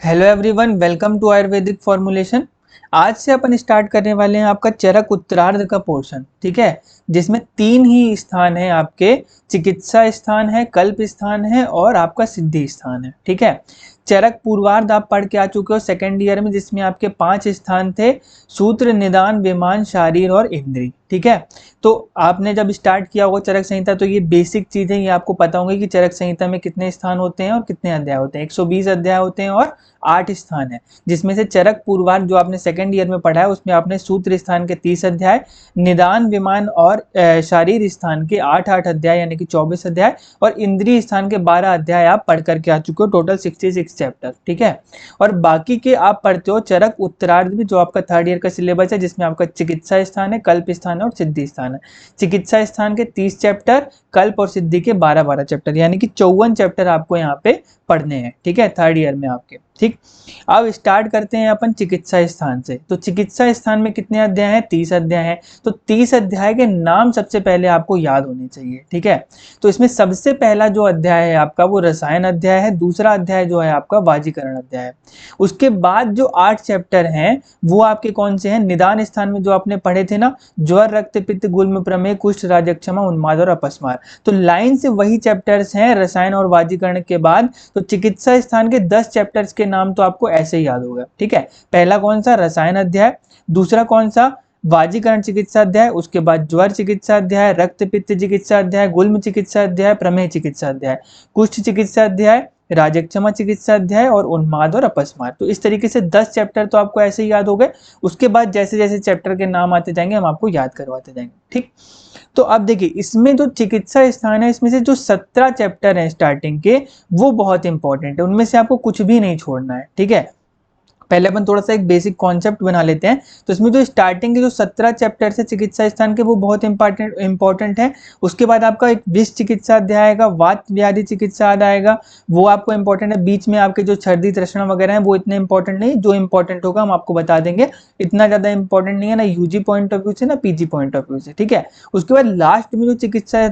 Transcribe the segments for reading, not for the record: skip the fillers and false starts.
Hello everyone, welcome to ayurvedic formulation. आज से अपन start करने वाले हैं आपका चरक उत्तरार्ध का पोर्शन, ठीक है, जिसमें तीन ही स्थान है आपके। चिकित्सा स्थान है, कल्प स्थान है और आपका सिद्धि स्थान है, ठीक है। चरक पूर्वार्ध आप पढ़ के आ चुके हो सेकेंड ईयर में, जिसमें आपके 5 स्थान थे: सूत्र, निदान, विमान, शारीर और इंद्री, ठीक है। तो आपने जब स्टार्ट किया होगा चरक संहिता तो ये बेसिक चीजें ये आपको पता होंगी कि चरक संहिता में कितने स्थान होते हैं और कितने अध्याय होते हैं। 120 अध्याय होते हैं और 8 स्थान है, जिसमें से चरक पूर्वार्ध जो आपने सेकंड ईयर में पढ़ा है उसमें आपने सूत्र स्थान के 30 अध्याय, निदान, विमान और शारीर स्थान के 8-8 अध्याय यानी कि 24 अध्याय और इंद्रिय स्थान के 12 अध्याय आप पढ़ करके आ चुके हो। टोटल 66 चैप्टर, ठीक है। और बाकी के आप पढ़ते हो चरक उत्तरार्ध में, जो आपका थर्ड ईयर का सिलेबस है, जिसमें आपका चिकित्सा स्थान है, कल्प स्थान है और सिद्धि स्थान है। चिकित्सा स्थान के 30 चैप्टर, कल्प और सिद्धि के 12-12 चैप्टर यानी कि 54 चैप्टर आपको यहाँ पे पढ़ने हैं, ठीक है, थर्ड ईयर में आपके। ठीक, अब स्टार्ट करते हैं अपन चिकित्सा स्थान से। तो चिकित्सा स्थान में कितने अध्याय हैं? 30 अध्याय हैं। तो 30 अध्याय के नाम सबसे पहले आपको याद होने चाहिए, ठीक है। तो इसमें सबसे पहला जो अध्याय है आपका वो रसायन अध्याय है। दूसरा अध्याय जो है आपका वाजीकरण अध्याय है। उसके बाद जो 8 चैप्टर हैं वो आपके कौन से हैं? निदान स्थान में जो आपने पढ़े थे ना, ज्वर, रक्त, पित्त, गुल्म, प्रमेह, कुष्ठ, राजक्षमा, उन्माद और अपस्मार, तो लाइन से वही चैप्टर्स हैं रसायन और वाजीकरण के बाद। तो चिकित्सा स्थान के 10 चैप्टर्स के नाम तो आपको ऐसे ही याद होगा, ठीक है। पहला कौन सा? रसायन अध्याय। दूसरा कौन सा? वाजीकरण चिकित्सा अध्याय। उसके बाद ज्वर चिकित्सा अध्याय, रक्त पित्त चिकित्सा अध्याय, गुल्म चिकित्सा अध्याय, प्रमेह चिकित्सा अध्याय, कुष्ठ चिकित्सा अध्याय, राजक्षमा चिकित्सा अध्याय और उन्माद और अपस्मार। तो इस तरीके से 10 चैप्टर तो आपको ऐसे ही याद हो गए। उसके बाद जैसे जैसे चैप्टर के नाम आते जाएंगे हम आपको याद करवाते जाएंगे, ठीक। तो अब देखिए, इसमें जो चिकित्सा स्थान है इसमें से जो 17 चैप्टर हैं स्टार्टिंग के, वो बहुत इंपॉर्टेंट है। उनमें से आपको कुछ भी नहीं छोड़ना है, ठीक है। पहले अपन थोड़ा सा एक बेसिक कॉन्सेप्ट बना लेते हैं। तो इसमें जो स्टार्टिंग के जो 17 चैप्टर है चिकित्सा स्थान के, वो बहुत इंपॉर्टेंट है। उसके बाद आपका एक विष चिकित्सा अध्याय आएगा, वात व्याधि चिकित्सा अध्याय आएगा, वो आपको इंपॉर्टेंट है। बीच में आपके जो सर्दी तृष्णा वगैरह है वो इतने इंपॉर्टेंट नहीं, जो इंपॉर्टेंट होगा हम आपको बता देंगे। इतना ज्यादा इंपॉर्टेंट नहीं है ना यूजी पॉइंट ऑफ व्यू से ना पीजी पॉइंट ऑफ व्यू से, ठीक है। उसके बाद लास्ट में जो चिकित्सा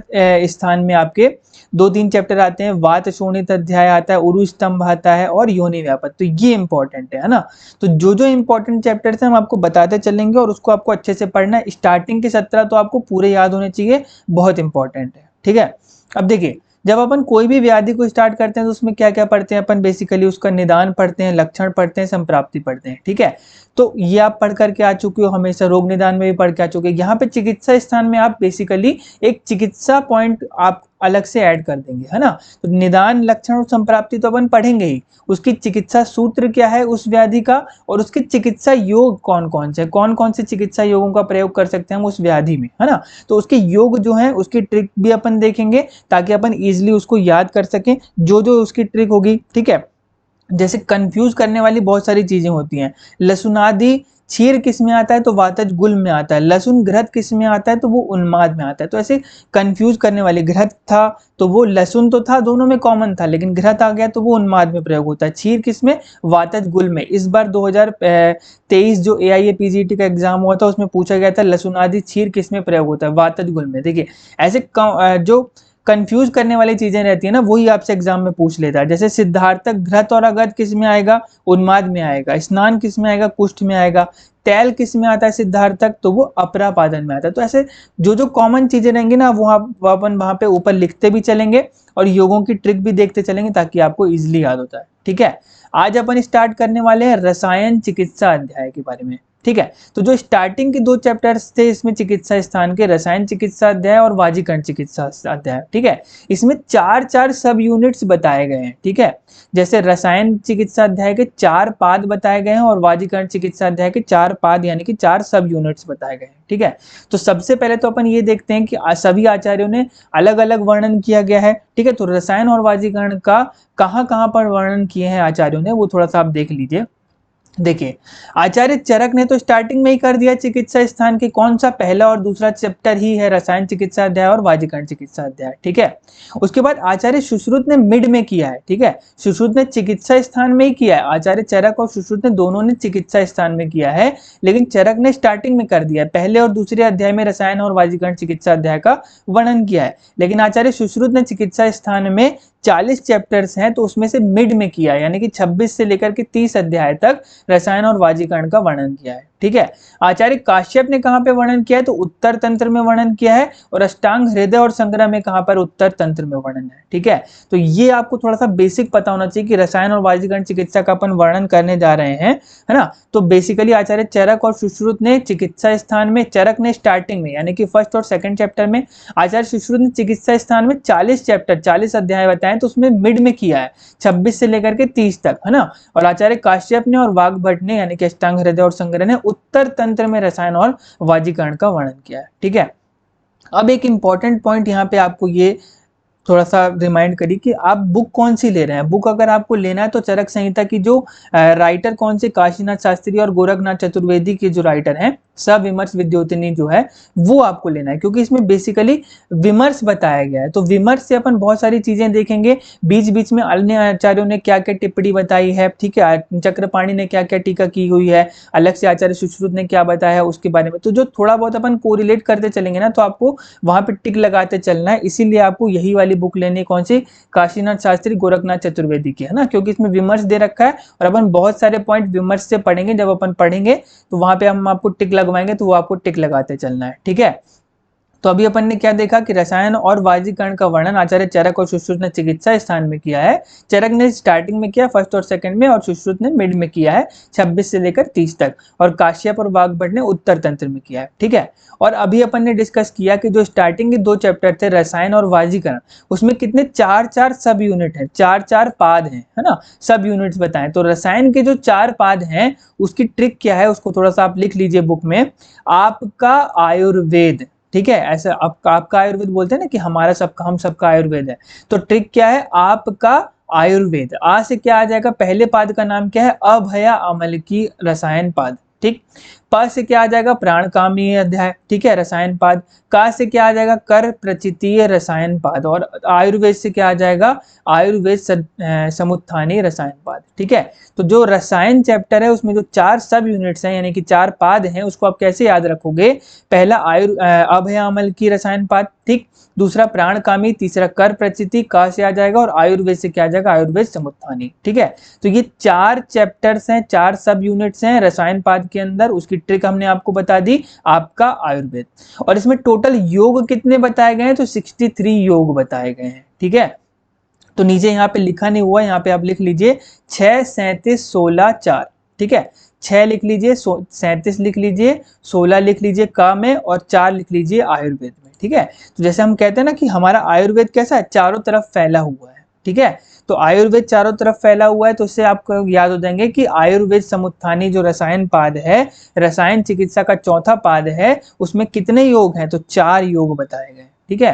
स्थान में आपके 2-3 चैप्टर आते हैं, वात शोणित अध्याय आता है, उरु स्तंभ आता है और योनि व्यापक। तो ये इंपॉर्टेंट है ना। तो जो जो इंपॉर्टेंट चैप्टर्स हैं हम आपको बताते चलेंगे और उसको आपको अच्छे से पढ़ना है। स्टार्टिंग के 17 तो आपको पूरे याद होने चाहिए, बहुत इंपॉर्टेंट है, ठीक है। अब देखिए, जब अपन कोई भी व्याधि को स्टार्ट करते हैं तो उसमें क्या क्या पढ़ते हैं अपन? बेसिकली उसका निदान पढ़ते हैं, लक्षण पढ़ते हैं, संप्राप्ति पढ़ते हैं, ठीक है। तो ये आप पढ़ करके आ चुके हो, हमेशा रोग निदान में भी पढ़ के आ चुके हो। यहाँ पे चिकित्सा स्थान में आप बेसिकली एक चिकित्सा पॉइंट आप अलग से ऐड कर देंगे, है ना। तो निदान, लक्षण और संप्राप्ति तो अपन पढ़ेंगे ही, उसकी चिकित्सा सूत्र क्या है उस व्याधि का, और उसके चिकित्सा योग कौन कौन से चिकित्सा योगों का प्रयोग कर सकते हैं हम उस व्याधि में, है ना। तो उसके योग जो है उसकी ट्रिक भी अपन देखेंगे ताकि अपन इजिली उसको याद कर सकें, जो जो उसकी ट्रिक होगी, ठीक है। जैसे कंफ्यूज करने वाली बहुत सारी चीजें होती हैं। लसुनादि क्षीर किस में आता है? तो वातज गुल्म में आता है। लहसुन घृत किस में आता है? तो वो उन्माद में आता है। तो ऐसे कंफ्यूज करने वाली, घृत था तो वो लहसुन तो था, दोनों में कॉमन था, लेकिन घृत आ गया तो वो उन्माद में प्रयोग होता है। क्षीर किस में? वातज गुल्म में। इस बार 2023 जो AIA-PGT का एग्जाम हुआ था उसमें पूछा गया था लसुनादि क्षीर किस में प्रयोग होता है? वातज गुल्म में। देखिए, ऐसे जो कंफ्यूज करने वाली चीजें रहती है ना, वही आपसे एग्जाम में पूछ लेता है। जैसे सिद्धार्थक घृत और अगध किस में आएगा? उन्माद में आएगा। स्नान किस में आएगा? कुष्ठ में आएगा। तैल किस में आता है? सिद्धार्थक, तो वो अपरापादन में आता है। तो ऐसे जो जो कॉमन चीजें रहेंगी ना वो अपन वहां पे ऊपर लिखते भी चलेंगे और योगों की ट्रिक भी देखते चलेंगे ताकि आपको इजिली याद होता है, ठीक है। आज अपन स्टार्ट करने वाले हैं रसायन चिकित्सा अध्याय के बारे में, ठीक है। तो जो स्टार्टिंग के 2 चैप्टर्स थे इसमें चिकित्सा स्थान के, रसायन चिकित्सा अध्याय और वाजीकरण चिकित्सा अध्याय, ठीक है। इसमें 4-4 सब यूनिट्स बताए गए हैं, ठीक है। जैसे रसायन चिकित्सा अध्याय के 4 पाद बताए गए हैं और वाजीकरण चिकित्सा अध्याय के 4 पाद यानी कि 4 सब यूनिट्स बताए गए हैं, ठीक है। तो सबसे पहले तो अपन ये देखते हैं कि सभी आचार्यों ने अलग अलग वर्णन किया गया है, ठीक है। तो रसायन और वाजीकरण का कहाँ कहाँ पर वर्णन किए हैं आचार्यों ने, वो थोड़ा सा आप देख लीजिए। देखिए, आचार्य चरक ने तो स्टार्टिंग में ही कर दिया चिकित्सा स्थान के, कौन सा? पहला और दूसरा चैप्टर ही है रसायन चिकित्सा अध्याय और वाजीकरण चिकित्सा अध्याय, ठीक है। उसके बाद आचार्य सुश्रुत ने मिड में किया है, ठीक है। सुश्रुत ने चिकित्सा स्थान में ही किया है, आचार्य चरक और सुश्रुत ने दोनों ने चिकित्सा स्थान में किया है, लेकिन चरक ने स्टार्टिंग में कर दिया है। पहले और दूसरे अध्याय में रसायन और वाजीकरण चिकित्सा अध्याय का वर्णन किया है, लेकिन आचार्य सुश्रुत ने चिकित्सा स्थान में 40 चैप्टर्स हैं तो उसमें से मिड में किया है, यानी कि 26 से लेकर के 30 अध्याय तक रसायन और वाजीकरण का वर्णन किया है। ठीक है, आचार्य काश्यप ने कहाँ पे वर्णन किया है, तो उत्तर तंत्र में वर्णन किया है, और अष्टांग हृदय और संग्रह में कहाँ पर, उत्तर तंत्र में वर्णन है। ठीक है, तो ये आपको थोड़ा सा बेसिक पता होना चाहिए कि रसायन और वाजीकरण चिकित्सा का अपन वर्णन करने जा रहे हैं, है ना। तो बेसिकली आचार्य चरक और सुश्रुत ने चिकित्सा स्थान में, चरक ने स्टार्टिंग में यानी कि फर्स्ट और सेकंड चैप्टर में, आचार्य सुश्रुत ने चिकित्सा स्थान में 40 चैप्टर 40 अध्याय बताए, तो उसमें मिड में किया है 26 से लेकर के 30 तक, है ना। और आचार्य काश्यप ने और वाग्भट ने यानी कि अष्टांग हृदय और संग्रह ने उत्तर तंत्र में रसायन और वाजीकरण का वर्णन किया है। ठीक है, अब एक इंपॉर्टेंट पॉइंट यहाँ पे आपको ये थोड़ा सा रिमाइंड करिए कि आप बुक कौन सी ले रहे हैं। बुक अगर आपको लेना है तो चरक संहिता की जो राइटर कौन से, काशीनाथ शास्त्री और गोरखनाथ चतुर्वेदी के जो राइटर हैं, सविमर्श विद्योतनी जो है वो आपको लेना है, क्योंकि इसमें बेसिकली विमर्श बताया गया है। तो विमर्श से अपन बहुत सारी चीजें देखेंगे, बीच बीच में अन्य आचार्यों ने क्या क्या टिप्पणी बताई है, ठीक है, चक्रपाणी ने क्या क्या टीका की हुई है, अलग से आचार्य सुश्रुत ने क्या बताया है उसके बारे में। तो जो थोड़ा बहुत अपन कोरिलेट करते चलेंगे ना, तो आपको वहां पे टिक लगाते चलना है। इसीलिए आपको यही वाली बुक लेनी है, कौन सी, काशीनाथ शास्त्री गोरखनाथ चतुर्वेदी की, है ना, क्योंकि इसमें विमर्श दे रखा है और अपन बहुत सारे पॉइंट विमर्श से पढ़ेंगे। जब अपन पढ़ेंगे तो वहां पे हम आपको टिक लगवाएंगे, तो वो आपको टिक लगाते चलना है। ठीक है, तो अभी अपन ने क्या देखा कि रसायन और वाजीकरण का वर्णन आचार्य चरक और सुश्रुत ने चिकित्सा स्थान में किया है। चरक ने स्टार्टिंग में किया फर्स्ट और सेकंड में, और सुश्रुत ने मिड में किया है 26 से लेकर 30 तक, और काश्यप और वाग्भट ने उत्तर तंत्र में किया है। ठीक है, और अभी अपन ने डिस्कस किया कि जो स्टार्टिंग के 2 चैप्टर थे रसायन और वाजीकरण, उसमें कितने 4 सब यूनिट है, 4 पाद है ना, सब यूनिट्स बताएं। तो रसायन के जो 4 पाद हैं उसकी ट्रिक क्या है, उसको थोड़ा सा आप लिख लीजिए बुक में, आपका आयुर्वेद। ठीक है, ऐसा आपका आयुर्वेद बोलते हैं ना कि हमारा सबका, हम सबका आयुर्वेद है। तो ट्रिक क्या है, आपका आयुर्वेद, आ से क्या आ जाएगा, पहले पाद का नाम क्या है, अभया अमल की रसायन पाद। ठीक, प से क्या आ जाएगा, प्राणकामी अध्याय। ठीक है, रसायन पाद। का से क्या आ जाएगा, कर प्रचितीय रसायन पाद। और आयुर्वेद से क्या आ जाएगा, आयुर्वेद समुत्थानी रसायन पाद। ठीक है, तो जो रसायन चैप्टर है उसमें जो 4 सब यूनिट्स हैं यानी कि 4 पाद हैं, उसको आप कैसे याद रखोगे, पहला अभयामल की रसायन पाद, ठीक, दूसरा प्राणकामी, तीसरा कर प्रचिति, का से आ जाएगा, और आयुर्वेद से क्या आ जाएगा, आयुर्वेद समुत्थानी। ठीक है, तो ये 4 चैप्टर्स हैं, 4 सब यूनिट्स हैं रसायन पाद के अंदर। उसकी ट्रिक हमने आपको बता दी, आपका आयुर्वेद। और इसमें टोटल योग कितने बताए गए हैं, तो 63 योग बताए गए हैं। ठीक है, तो नीचे यहाँ पे लिखा नहीं हुआ, यहाँ पे आप लिख लीजिए 6, 37, 16, 4। ठीक है, 6 लिख लीजिए, 37 लिख लीजिए, 16 लिख लीजिए का में, और 4 लिख लीजिए आयुर्वेद में। ठीक है, तो जैसे हम कहते हैं ना कि हमारा आयुर्वेद कैसा है, चारों तरफ फैला हुआ है। ठीक है, तो आयुर्वेद चारों तरफ फैला हुआ है, तो उससे आपको याद हो जाएंगे कि आयुर्वेद समुत्थानी जो रसायन पाद है, रसायन चिकित्सा का चौथा पाद है, उसमें कितने योग हैं, तो 4 योग बताए गए। ठीक है,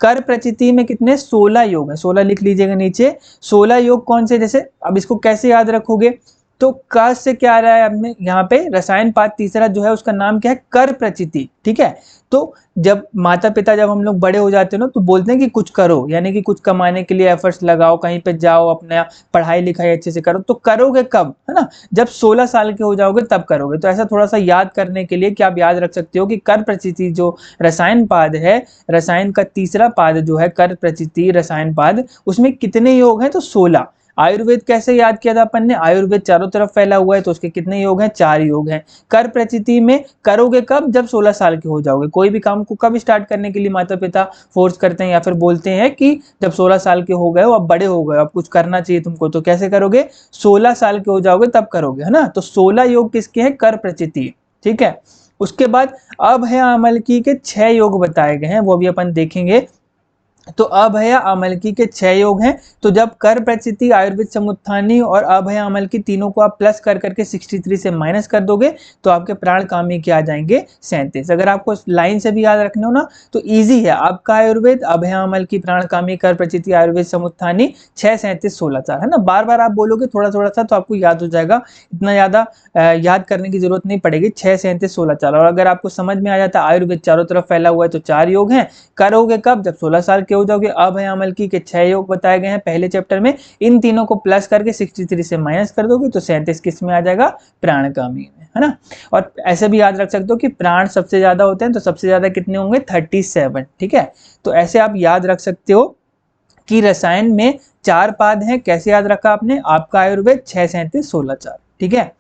कर प्रचिति में कितने, 16 योग है, 16 लिख लीजिएगा नीचे। 16 योग कौन से, जैसे अब इसको कैसे याद रखोगे, तो क से क्या आ रहा है, अब यहाँ पे रसायन पाद तीसरा जो है उसका नाम क्या है, कर प्रचिति। ठीक है, तो जब माता पिता, जब हम लोग बड़े हो जाते हैं ना, तो बोलते हैं कि कुछ करो, यानी कि कुछ कमाने के लिए एफर्ट्स लगाओ, कहीं पे जाओ, अपना पढ़ाई लिखाई अच्छे से करो। तो करोगे कब, है ना, जब 16 साल के हो जाओगे तब करोगे। तो ऐसा थोड़ा सा याद करने के लिए कि आप याद रख सकते हो कि कर प्रचिति जो रसायन पाद है, रसायन का तीसरा पाद जो है कर प्रचिति रसायन पाद, उसमें कितने योग हैं, तो 16। आयुर्वेद कैसे याद किया था अपन ने, आयुर्वेद चारों तरफ फैला हुआ है, तो उसके कितने योग हैं, 4 योग हैं। कर प्रचिति में करोगे कब, जब 16 साल के हो जाओगे। कोई भी काम को कब स्टार्ट करने के लिए माता पिता फोर्स करते हैं या फिर बोलते हैं कि जब 16 साल के हो गए हो, अब बड़े हो गए, अब कुछ करना चाहिए तुमको, तो कैसे करोगे, 16 साल के हो जाओगे तब करोगे, है ना। तो 16 योग किसके हैं, कर प्रचिति। ठीक है, उसके बाद अब है अमलकी के 6 योग बताए गए हैं, वो भी अपन देखेंगे। तो अभया अमलकी के 6 योग हैं। तो जब कर प्रचिति, आयुर्वेद समुत्थानी और अभया अमलकी तीनों को आप प्लस कर करके 63 से माइनस कर दोगे, तो आपके प्राणकामी के आ जाएंगे 37। अगर आपको लाइन से भी याद रखना हो ना, तो इजी है, आपका आयुर्वेद, अभया अमलकी, प्राणकामी, कर प्रचिति, आयुर्वेद समुत्थानी, 6, 37, 16, 4, है ना। बार बार आप बोलोगे थोड़ा थोड़ा सा तो आपको याद हो जाएगा, इतना ज्यादा याद करने की जरूरत नहीं पड़ेगी। 6, 37, 16, 4। और अगर आपको समझ में आ जाता है आयुर्वेद चारों तरफ फैला हुआ है, तो 4 योग हैं। करोगे कब, जब 16 साल हो जाओगे। अब है अमलकी के 6 योग बताए गए हैं पहले चैप्टर में, इन तीनों को प्लस करके 63 से माइनस कर दोगे, तो 37 किस में आ जाएगा, प्राणकामी में, है ना। और ऐसे भी याद रख सकते हो कि प्राण सबसे ज्यादा होते हैं, तो सबसे ज्यादा कितने होंगे, 37। ठीक है, तो ऐसे आप याद रख सकते हो कि रसायन में 4 पाद हैं। कैसे याद रखा आपने? आपका आयुर्वेद 6 37 16 4। ठीक है,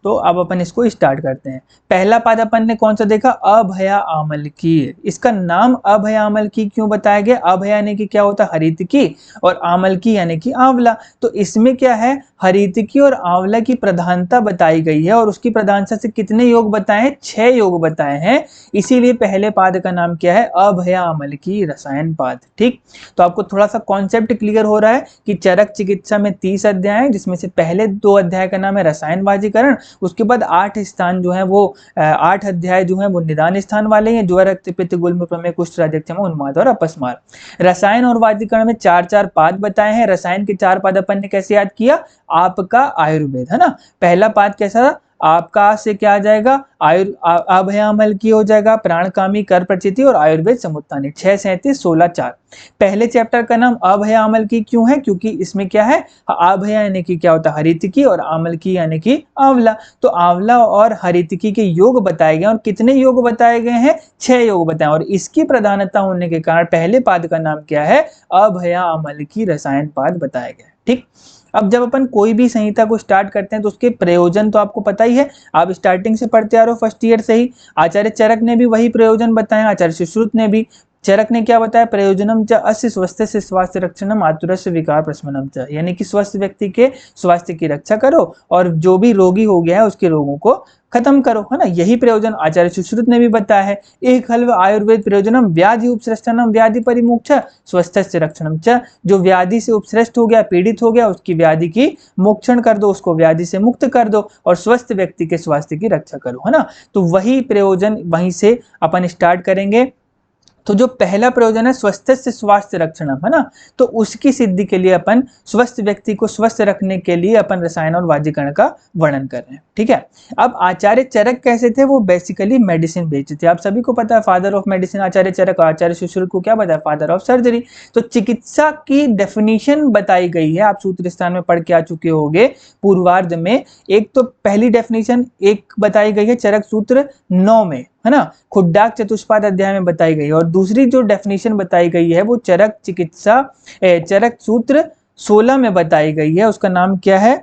तो अब अपन इसको स्टार्ट करते हैं। पहला पाद अपन ने कौन सा देखा? अभया आमलकी। इसका नाम अभया आमलकी क्यों बताया गया? अभया यानी कि क्या होता है? हरितकी, और आमलकी यानी कि आंवला। तो इसमें क्या है? हरितकी और आंवला की प्रधानता बताई गई है, और उसकी प्रधानता से कितने योग बताए हैं? 6 योग बताए हैं। इसीलिए पहले पाद का नाम क्या है? अभया आमलकी रसायन पाद। ठीक, तो आपको थोड़ा सा कॉन्सेप्ट क्लियर हो रहा है कि चरक चिकित्सा में 30 अध्याय हैं, जिसमें से पहले 2 अध्याय का नाम है रसायन वाजीकरण, उसके बाद 8 स्थान जो है वो 8 अध्याय जो है वो निदान स्थान वाले हैं, ज्वर रक्त पित्त गुल्म प्रमेह कुष्ठ राज्यक्षमा उन्माद और अपस्मार। रसायन और वाजीकरण में 4-4 पाद बताए हैं। रसायन के 4 पाद अपन ने कैसे याद किया? आपका आयुर्वेद, है ना। पहला पाद कैसा था? आपका से क्या आ जाएगा? अभयामल की हो जाएगा, प्राणकामी कर प्रचिति और आयुर्वेद समुत्थानी। 6 37 16 4। पहले चैप्टर का नाम अभयामल की क्यों है? क्योंकि इसमें क्या है? अभया यानी कि क्या होता है? हरितकी, और आमलकी यानी कि आंवला। तो आंवला और हरितकी के योग बताए गए, और कितने योग बताए गए हैं? 6 योग बताए, और इसकी प्रधानता होने के कारण पहले पाद का नाम क्या है? अभया आमलकी रसायन पाद बताया गया। ठीक, अब जब अपन कोई भी संहिता को स्टार्ट करते हैं तो उसके प्रयोजन तो आपको पता ही है, आप स्टार्टिंग से पढ़ते आ रहे हो फर्स्ट ईयर से ही। आचार्य चरक ने भी वही प्रयोजन बताए, आचार्य सुश्रुत ने भी। चरक ने क्या बताया? प्रयोजनम च अस्य स्वस्थस्य स्वास्थ्य रक्षणम आतुरस्य विकार प्रशमनम च, यानी कि स्वस्थ व्यक्ति के स्वास्थ्य की रक्षा करो, और जो भी रोगी हो गया है उसके रोगों को खत्म करो, है ना। यही प्रयोजन आचार्य सुश्रुत ने भी बताया है। एक हल्व आयुर्वेद प्रयोजनम व्याधि उपसृष्टनम व्याधि परिमुक्ष स्वस्थस्य रक्षणम च, जो व्याधि से उपसृष्ट हो गया, पीड़ित हो गया, उसकी व्याधि की मोक्षण कर दो, उसको व्याधि से मुक्त कर दो, और स्वस्थ व्यक्ति के स्वास्थ्य की रक्षा करो, है ना। तो वही प्रयोजन वहीं से अपन स्टार्ट करेंगे। तो जो पहला प्रयोजन है स्वस्थ से स्वास्थ्य रक्षण, है ना, तो उसकी सिद्धि के लिए अपन स्वस्थ व्यक्ति को स्वस्थ रखने के लिए अपन रसायन और वाजीकरण का वर्णन कर रहे हैं। ठीक है, अब आचार्य चरक कैसे थे? वो बेसिकली मेडिसिन बेचते थे। आप सभी को पता है फादर ऑफ मेडिसिन आचार्य चरक, और आचार्य सुश्रुत को क्या बताया? Father of surgery. तो चिकित्सा की डेफिनेशन बताई गई है, आप सूत्र स्थान में पढ़ के आ चुके होंगे पूर्वार्ध में। एक तो पहली डेफिनेशन एक बताई गई है चरक सूत्र 9 में, है ना, खुड्डाक चतुष्पाद अध्याय में बताई गई है, और दूसरी जो डेफिनेशन बताई गई है वो चरक चिकित्सा चरक सूत्र 16 में बताई गई है। उसका नाम क्या है?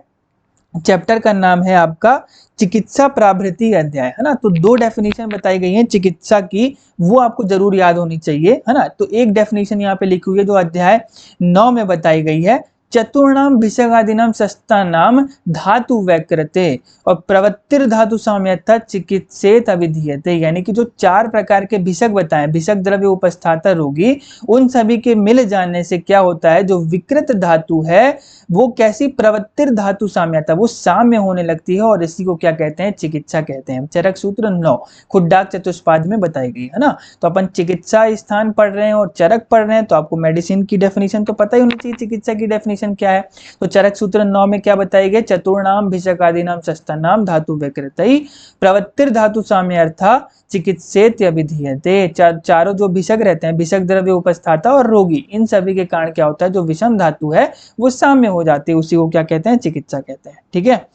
चैप्टर का नाम है आपका चिकित्सा प्राभृति अध्याय, है ना। तो 2 डेफिनेशन बताई गई हैं चिकित्सा की, वो आपको जरूर याद होनी चाहिए, है ना। तो एक डेफिनेशन यहाँ पे लिखी हुई है जो अध्याय 9 में बताई गई है, चतुर्णाम भिषगादीनाम सस्तानाम धातु वैकृते और प्रवृत्तिर धातु साम्यथा चिकित्सेत अविधीयते, यानी कि जो 4 प्रकार के भिषक बताएं, भिषक द्रव्य उपस्थाता रोगी, उन सभी के मिल जाने से क्या होता है? जो विकृत धातु है वो कैसी? प्रवृत्तिर धातु साम्यता, वो साम्य होने लगती है, और इसी को क्या कहते हैं? चिकित्सा कहते हैं। चरक सूत्र 9 खुड्डाक चतुष्पाद में बताई गई, है ना। तो अपन चिकित्सा स्थान पढ़ रहे हैं और चरक पढ़ रहे हैं, तो आपको मेडिसिन की डेफिनेशन तो पता ही होनी चाहिए, चिकित्सा की डेफिनेशन क्या है। तो चरक सूत्र 9 में क्या बताई गई? चतुर्णाम भिषकादीनाम सस्तानाम धातु वैकृतई प्रवृत्तिर धातु साम्यर्था चिकित्सेत अविधीयते। चारों जो भिषक रहते हैं, भिषक द्रव्य उपस्थाता और रोगी, इन सभी के कारण क्या होता है? जो विषम धातु है वो साम्य हो जाती है, उसी को क्या कहते हैं? चिकित्सा कहते हैं। ठीक है,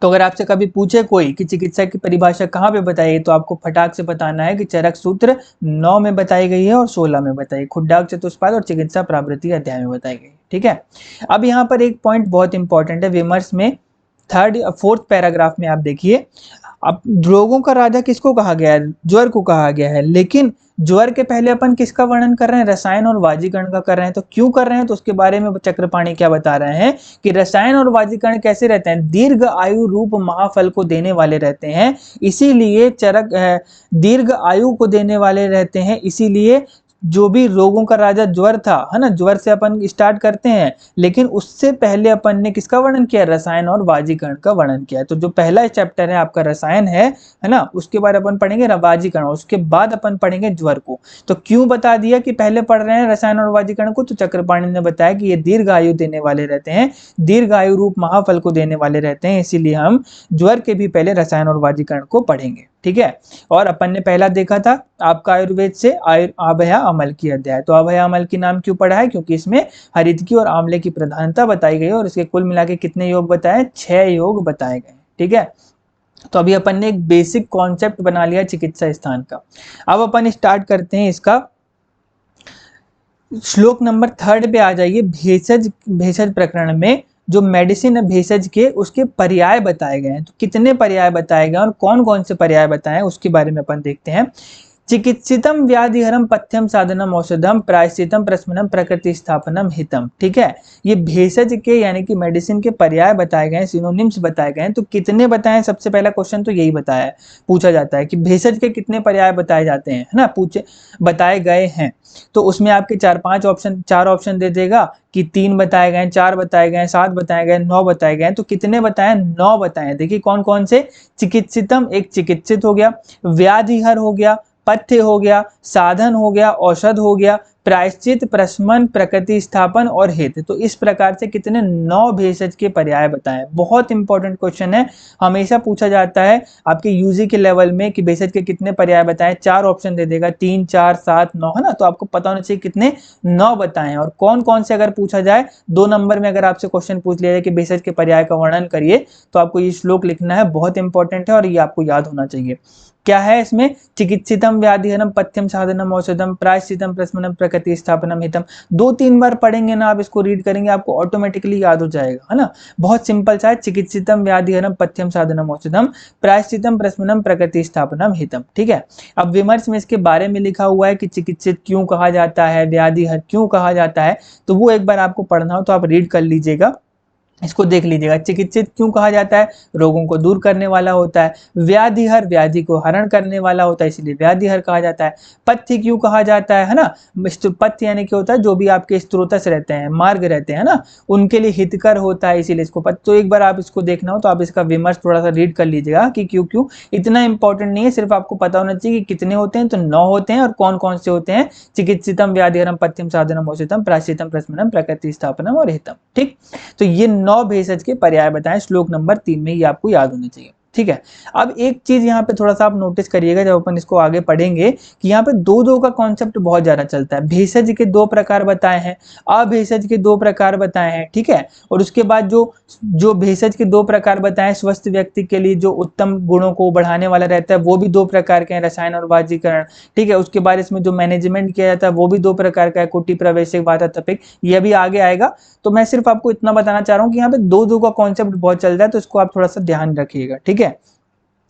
तो अगर आपसे कभी पूछे कोई कि चिकित्सा की परिभाषा कहाँ पे बताई, तो आपको फटाक से बताना है कि चरक सूत्र 9 में बताई गई है और 16 में बताई, खुड्डाक चतुष्पाद और चिकित्सा प्रावृत्ति अध्याय में बताई गई। ठीक है, अब यहाँ पर एक पॉइंट बहुत इंपॉर्टेंट है विमर्श में, 4th पैराग्राफ में आप देखिए, अब रोगों का राजा किसको कहा गया है? ज्वर को कहा गया है, लेकिन ज्वर के पहले अपन किसका वर्णन कर रहे हैं? रसायन और वाजीकरण का कर रहे हैं। तो क्यों कर रहे हैं? तो उसके बारे में चक्रपाणी क्या बता रहे हैं कि रसायन और वाजीकरण कैसे रहते हैं? दीर्घ आयु रूप महाफल को देने वाले रहते हैं, इसीलिए चरक दीर्घ आयु को देने वाले रहते हैं, इसीलिए जो भी रोगों का राजा ज्वर था, है ना, ज्वर से अपन स्टार्ट करते हैं, लेकिन उससे पहले अपन ने किसका वर्णन किया? रसायन और वाजीकरण का वर्णन किया है। तो जो पहला चैप्टर है आपका रसायन है ना, उसके बाद अपन पढ़ेंगे वाजीकरण, उसके बाद अपन पढ़ेंगे ज्वर को। तो क्यों बता दिया कि पहले पढ़ रहे हैं रसायन और वाजीकरण को? तो चक्रपाणी ने बताया कि ये दीर्घ आयु देने वाले रहते हैं, दीर्घ आयु रूप महाफल को देने वाले रहते हैं, इसीलिए हम ज्वर के भी पहले रसायन और वाजीकरण को पढ़ेंगे। ठीक है, और अपन ने पहला देखा था आपका आयुर्वेद से अभया अमल की अध्याय। तो अभया अमल की नाम क्यों पढ़ा है? क्योंकि इसमें हरितकी और आंवले की प्रधानता बताई गई है, और इसके कुल मिला के कितने योग बताए? 6 योग बताए गए। ठीक है, तो अभी अपन ने एक बेसिक कॉन्सेप्ट बना लिया चिकित्सा स्थान का। अब अपन स्टार्ट करते हैं इसका श्लोक नंबर 3 पे आ जाइए। भेषज भेषज प्रकरण में जो मेडिसिन है भेषज के, उसके पर्याय बताए गए हैं। तो कितने पर्याय बताए गए और कौन कौन से पर्याय बताए हैं उसके बारे में अपन देखते हैं। चिकित्सितम व्याधिहरम पथ्यम साधनम औषधम प्रायश्चितम प्रशमनम प्रकृति स्थापनम हितम। ठीक है, ये भेषज के यानी कि मेडिसिन के पर्याय बताए गए हैं, सिनोनिम्स बताए गए हैं। तो कितने बताए हैं, सबसे पहला क्वेश्चन तो यही बताया है, पूछा जाता है कि भेषज के कितने पर्याय बताए जाते हैं, है ना, पूछे बताए गए हैं। तो उसमें आपके चार ऑप्शन दे देगा कि 3 बताए गए, 4 बताए गए, 7 बताए गए, 9 बताए गए। तो कितने बताए, 9 बताए। देखिए कौन कौन से, चिकित्सितम एक चिकित्सित हो गया, व्याधिहर हो गया, पथ्य हो गया, साधन हो गया, औषध हो गया, प्रायश्चित, प्रशमन, प्रकृति स्थापन और हित। तो इस प्रकार से कितने, 9 भेषज के पर्याय बताएं। बहुत इंपॉर्टेंट क्वेश्चन है, हमेशा पूछा जाता है आपके यूजी के लेवल में कि भेषज के कितने पर्याय बताएं। 4 ऑप्शन दे देगा, 3, 4, 7, 9, है ना। तो आपको पता होना चाहिए कितने, 9 बताएं। और कौन कौन से अगर पूछा जाए, 2 नंबर में अगर आपसे क्वेश्चन पूछ लिया जाए कि भेषज के पर्याय का वर्णन करिए, तो आपको ये श्लोक लिखना है, बहुत इंपॉर्टेंट है और ये आपको याद होना चाहिए। क्या है इसमें, चिकित्सितम व्याधिहरम पथ्यम साधनम औषधम प्रायश्चितम प्रशमनम प्रकृति स्थापनम हितम। 2-3 बार पढ़ेंगे ना आप, इसको रीड करेंगे, आपको ऑटोमेटिकली याद हो जाएगा, है ना। बहुत सिंपल सा है, चिकित्सितम व्याधिहरम पथ्यम साधनम औषधम प्रायश्चितम प्रशमनम प्रकृति स्थापनम हितम। ठीक है, अब विमर्श में इसके बारे में लिखा हुआ है कि चिकित्सित क्यों कहा जाता है, व्याधिहर क्यों कहा जाता है, तो वो एक बार आपको पढ़ना हो तो आप रीड कर लीजिएगा, इसको देख लीजिएगा। चिकित्सित क्यों कहा जाता है, रोगों को दूर करने वाला होता है। व्याधिहर व्याधि को हरण करने वाला होता है, इसलिए व्याधिहर कहा जाता है। पथ्य क्यों कहा जाता है ना, पथ्य यानी क्या होता है, जो भी आपके स्त्रोतस रहते हैं, मार्ग रहते हैं ना, उनके लिए हितकर होता है, इसीलिए इसको पथ्य। तो एक बार आप इसको देखना हो तो आप इसका विमर्श थोड़ा सा रीड कर लीजिएगा कि क्यों क्यों। इतना इंपॉर्टेंट नहीं है, सिर्फ आपको पता होना चाहिए कि कितने होते हैं, तो 9 होते हैं और कौन कौन से होते हैं, चिकित्सितम व्याधिहरम पथ्यम साधनम औषधम प्रायश्चितम प्रशमनम प्रकृति स्थापनम और हितम। ठीक, तो ये 9 भेषज के पर्याय बताएं, श्लोक नंबर 3 में, ये आपको याद होने चाहिए। ठीक है, अब एक चीज यहाँ पे थोड़ा सा आप नोटिस करिएगा जब अपन इसको आगे पढ़ेंगे, कि यहाँ पे 2-2 का कॉन्सेप्ट बहुत ज्यादा चलता है। भेषज के 2 प्रकार बताए हैं, अभेषज के 2 प्रकार बताए हैं। ठीक है, और उसके बाद जो जो भेषज के 2 प्रकार बताए, स्वस्थ व्यक्ति के लिए जो उत्तम गुणों को बढ़ाने वाला रहता है, वो भी 2 प्रकार के हैं, रसायन और वाजीकरण। ठीक है, उसके बाद इसमें जो मैनेजमेंट किया जाता है वो भी 2 प्रकार का है, कुटी प्रवेशक वातातपिक, ये भी आगे आएगा। तो मैं सिर्फ आपको इतना बताना चाह रहा हूँ कि यहाँ पे 2-2 का कॉन्सेप्ट बहुत चल रहा है, तो इसको आप थोड़ा सा ध्यान रखिएगा। ठीक है,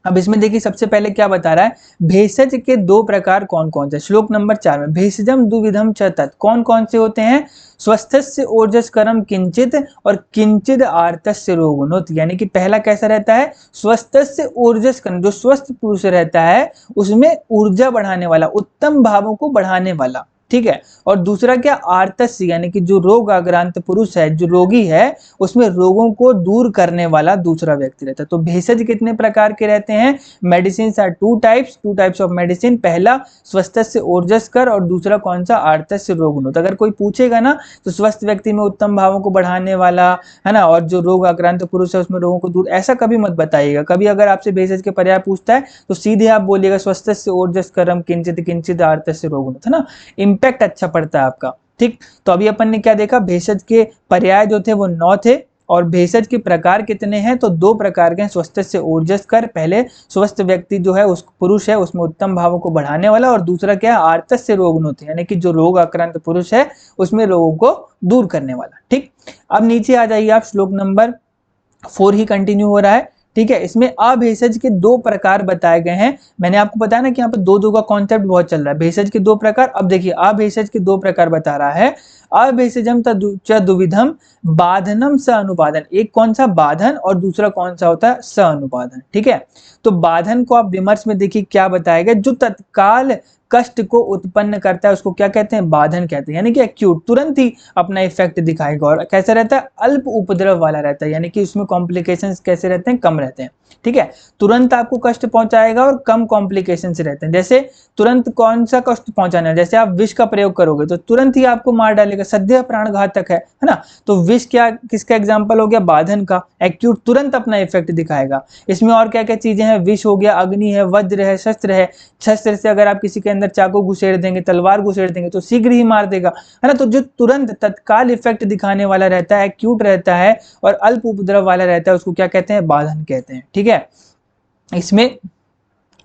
अब इसमें देखिए सबसे पहले क्या बता रहा है, भेषज के 2 प्रकार कौन कौन से। श्लोक नंबर 4 में, भेषजम द्विविधम च तत्, कौन कौन से होते हैं, स्वस्थस्य ओजस्करम किंचित और किंचित आर्तस्य रोगुणोत। यानी कि पहला कैसा रहता है, स्वस्थस्य ओजस्करम, जो स्वस्थ पुरुष रहता है उसमें ऊर्जा बढ़ाने वाला, उत्तम भावों को बढ़ाने वाला। ठीक है, और दूसरा क्या, आर्तस्य, यानी कि जो रोग आक्रांत पुरुष है, जो रोगी है, उसमें रोगों को दूर करने वाला दूसरा व्यक्ति रहता है। तो भेषज कितने प्रकार के रहते हैं, medicine are 2 types of medicine. पहला स्वस्थस्य ओजस्कर और दूसरा कौन सा, आर्तस्य रोगुणोत। अगर कोई पूछेगा ना तो स्वस्थ व्यक्ति में उत्तम भावों को बढ़ाने वाला, है ना, और जो रोग आक्रांत पुरुष है उसमें रोगों को दूर, ऐसा कभी मत बताइएगा। कभी अगर आपसे भेषज के पर्याय पूछता है तो सीधे आप बोलिएगा स्वस्थस्य ओजस्करम किंचित किंचित आर्तस्य रोगुणोत, है ना, इम्पैक्ट अच्छा पड़ता है आपका। ठीक, तो अभी अपन ने क्या देखा, भेषज के पर्याय जो थे वो 9 थे, और भेषज के प्रकार कितने हैं, तो 2 प्रकार के, स्वस्थस्य ओजस्कर, पहले स्वस्थ व्यक्ति जो है उस पुरुष है उसमें उत्तम भावों को बढ़ाने वाला, और दूसरा क्या है, आर्तस्य रोगुणोत, यानी कि जो रोग आक्रांत पुरुष है उसमें रोगों को दूर करने वाला। ठीक, अब नीचे आ जाइए आप, श्लोक नंबर 4 ही कंटिन्यू हो रहा है। ठीक है, इसमें अभेषज के 2 प्रकार बताए गए हैं। मैंने आपको बताया ना कि यहाँ पे 2-2 का कॉन्सेप्ट बहुत चल रहा है। भेषज के 2 प्रकार, अब देखिए अभेषज के 2 प्रकार बता रहा है। अभेषजम च दुविधम बाधनम स अनुपादन, एक कौन सा, बाधन, और दूसरा कौन सा होता है, स अनुपादन। ठीक है, तो बाधन को आप विमर्श में देखिए क्या बताएगा, जो तत्काल कष्ट को उत्पन्न करता है उसको क्या कहते हैं, बाधन कहते हैं, यानी कि एक्यूट, तुरंत ही अपना इफेक्ट दिखाएगा। और कैसा रहता है, अल्प उपद्रव वाला रहता है, यानी कि उसमें कॉम्प्लिकेशंस कैसे रहते हैं, कम रहते हैं। ठीक है, तुरंत आपको कष्ट पहुंचाएगा और कम कॉम्प्लिकेशंस रहते हैं। जैसे तुरंत कौन सा कष्ट पहुंचाना है, जैसे आप विष का प्रयोग करोगे तो तुरंत ही आपको मार डालेगा, सद्य प्राण घातक है ना। तो विष क्या, किसका एग्जाम्पल हो गया, बाधन का, एक्यूट, तुरंत अपना इफेक्ट दिखाएगा। इसमें और क्या क्या चीजें हैं, विष हो गया, अग्नि है, वज्र है, शस्त्र है। शस्त्र से अगर आप किसी के अंदर चाकू घुसेड़ देंगे, तलवार घुसेड़ देंगे तो शीघ्र ही मार देगा, है ना। तो जो तुरंत तत्काल इफेक्ट दिखाने वाला रहता है, एक्यूट रहता है और अल्प उपद्रव वाला रहता है, उसको क्या कहते हैं, बाधन कहते हैं। ठीक है, इसमें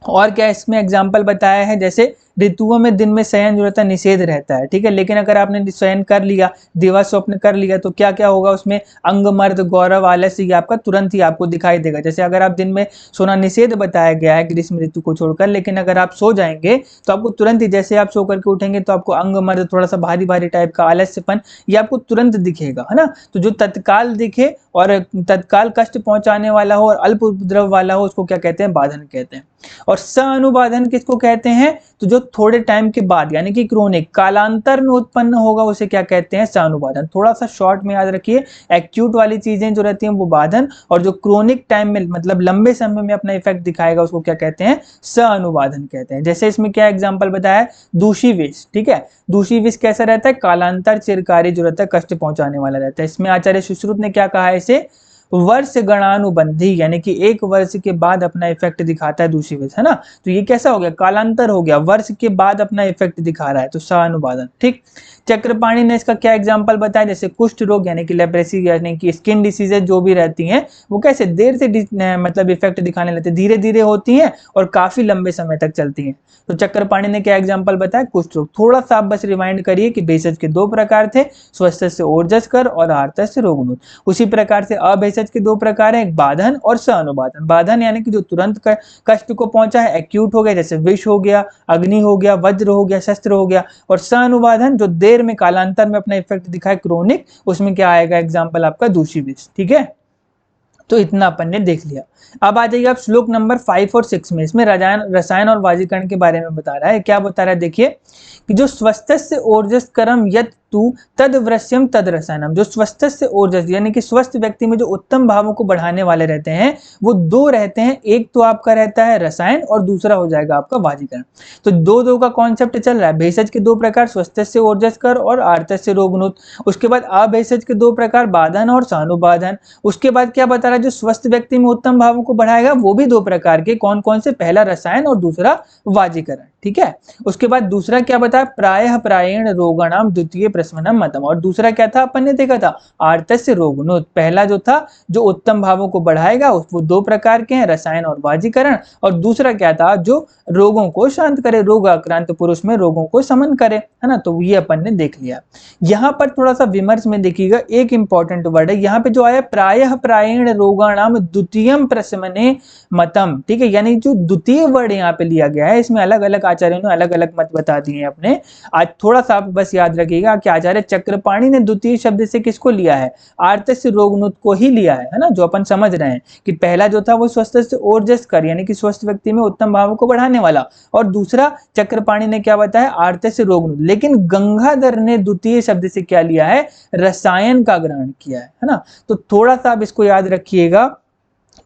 और क्या इसमें एग्जाम्पल बताया है, जैसे ऋतुओं में दिन में शयन जो रहता है निषेध रहता है, ठीक है। लेकिन अगर आपने शयन कर लिया, दिवा स्वप्न कर लिया, तो क्या क्या होगा उसमें, अंग मर्द गौरव आलस्य ये आपका तुरंत ही आपको दिखाई देगा। जैसे अगर आप दिन में सोना निषेध बताया गया है ग्रीष्म ऋतु को छोड़कर, लेकिन अगर आप सो जाएंगे तो आपको तुरंत ही, जैसे आप सो करके उठेंगे तो आपको अंग मर्द थोड़ा सा भारी भारी टाइप का आलस्यपन ये आपको तुरंत दिखेगा, है ना। तो जो तत्काल दिखे और तत्काल कष्ट पहुंचाने वाला हो और अल्प उपद्रव वाला हो उसको क्या कहते हैं, बाधन कहते हैं। और अनुबाधन किसको कहते हैं, तो जो थोड़े टाइम के बाद यानी कि क्रोनिक कालांतर में उत्पन्न होगा उसे क्या कहते हैं, अनुबाधन। थोड़ा सा शॉर्ट में याद रखिए, एक्यूट वाली चीजें जो रहती हैं वो बाधन, और जो क्रोनिक टाइम में मतलब लंबे समय में अपना इफेक्ट दिखाएगा उसको क्या कहते हैं, अनुबाधन कहते हैं। जैसे इसमें क्या एग्जांपल बताया, दूषी विष, ठीक है। दूषी विष कैसा रहता है, कालांतर चिरकारी जो रहता है, कष्ट पहुंचाने वाला रहता है। इसमें आचार्य सुश्रुत ने क्या कहा है, इसे वर्ष गणानुबंधी यानी कि 1 वर्ष के बाद अपना इफेक्ट दिखाता है दूषी विष, है ना। तो ये कैसा हो गया, कालांतर हो गया, वर्ष के बाद अपना इफेक्ट दिखा रहा है, तो अनुबाधन, ठीक। चक्रपाणी ने इसका क्या एग्जांपल बताया, जैसे कुष्ठ रोग यानी कि लेप्रेसी यानी कि स्किन डिसीजेज जो भी रहती हैं वो कैसे देर से मतलब इफेक्ट दिखाने लगते हैं, धीरे धीरे होती हैं और काफी लंबे समय तक चलती हैं। तो चक्रपाणी ने क्या एग्जांपल बताया, कुष्ठ रोग। थोड़ा सा आप बस रिमाइंड करिए कि भेषज के 2 प्रकार थे, स्वस्थस्य ओजस्कर और आर्तस्य रोगनुत। उसी प्रकार से अभेषज के 2 प्रकार हैं, एक बाधन और अनुबाधन। बाधन यानी कि जो तुरंत कष्ट को पहुंचा है, एक्यूट हो गया, जैसे विष हो गया, अग्नि हो गया, वज्र हो गया, शस्त्र हो गया। और अनुबाधन जो देर में कालांतर में अपना इफेक्ट दिखाए, क्रोनिक, उसमें क्या आएगा एग्जांपल आपका, दूषी विष, ठीक है। तो इतना अपन ने देख लिया। अब आ जाइए आप श्लोक नंबर 5 और 6 में। इसमें रसायन और वाजीकरण के बारे में बता रहा है। क्या बता रहा है, देखिए कि जो स्वस्थस्य ओजस्करम यत तू तद वृश्यम तद रसायनम। जो स्वस्थस्य ओजस यानी कि स्वस्थ व्यक्ति में जो उत्तम भावों को बढ़ाने वाले रहते हैं वो 2 रहते हैं, एक तो आपका रहता है रसायन और दूसरा हो जाएगा आपका वाजीकरण। तो 2-2 का कॉन्सेप्ट चल रहा है। भेषज के 2 प्रकार, स्वस्थस्य ओजस्कर और आर्तस्य रोगनुत। उसके बाद अभेषज के 2 प्रकार, बाधन और अनुबाधन। उसके बाद क्या बता रहा है, जो स्वस्थ व्यक्ति में उत्तम भावों को बढ़ाएगा वो भी 2 प्रकार के, कौन कौन से, पहला रसायन और दूसरा वाजीकरण, ठीक है। उसके बाद दूसरा क्या बताया, प्रायः प्रायेण रोगाणाम द्वितीय प्रशमनम मतम। और दूसरा क्या था, अपन ने देखा था आर्तस्य रोगनुत। पहला जो था जो उत्तम भावों को बढ़ाएगा वो 2 प्रकार के हैं, रसायन और वाजीकरण। और दूसरा क्या था, जो रोगों को शांत करे, रोग आक्रांत पुरुष में रोगों को शमन करे, है ना। तो ये अपन ने देख लिया। यहाँ पर थोड़ा सा विमर्श में देखिएगा, एक इंपॉर्टेंट वर्ड है यहाँ पे जो आया, प्रायः प्रायेण रोगाणाम द्वितीयम प्रशमने मतम, ठीक है। यानी जो द्वितीय वर्ड यहाँ पे लिया गया है, इसमें अलग अलग आचार्यों ने अलग अलग मत बता दिए हैं अपने। आज थोड़ा सा आप बस याद रखिएगा कि आचार्य चक्रपाणी ने द्वितीय शब्द से किसको लिया है, आर्तस्य रोगनुत को ही लिया है ना। जो अपन समझ रहे हैं कि पहला जो था वो स्वस्थस्य ओजस्कर यानी कि स्वस्थ व्यक्ति में उत्तम भावों को बढ़ाने वाला, और दूसरा चक्रपाणी ने क्या बताया, आर्तस्य रोगनुत। लेकिन गंगाधर ने द्वितीय शब्द से क्या लिया है, रसायन का ग्रहण किया है ना। तो थोड़ा सा आप इसको याद रखिएगा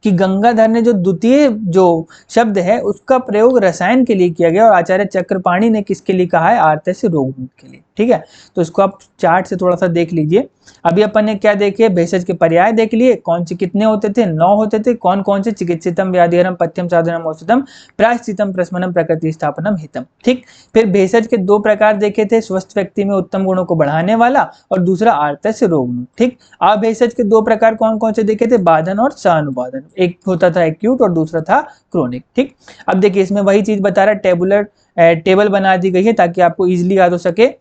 कि गंगाधर ने जो द्वितीय जो शब्द है उसका प्रयोग रसायन के लिए किया गया, और आचार्य चक्रपाणी ने किसके लिए कहा है, आर्तस्य रोगनुत के लिए, ठीक है। तो इसको आप चार्ट से थोड़ा सा देख लीजिए। अभी अपन ने क्या देखे, भेषज के पर्याय देख लिए, कौन से कितने होते थे, 9 होते थे। कौन कौन से, चिकित्सितम व्याधिहरम पथ्यम साधनम औषधम प्रायश्चितम प्रशमनम प्रकृति स्थापनम हितम, ठीक। फिर भेषज के 2 प्रकार देखे थे, स्वस्थ व्यक्ति में उत्तम गुणों को बढ़ाने वाला और दूसरा आर्तस्य रोगनुत, ठीक। अभेषज के 2 प्रकार कौन कौन से देखे थे, बाधन और अनुबाधन। एक होता था एक्यूट और दूसरा था क्रोनिक, ठीक। अब देखिए इसमें वही चीज बता रहा है, टेबल बना दी गई है ताकि आपको इजिली याद हो सके।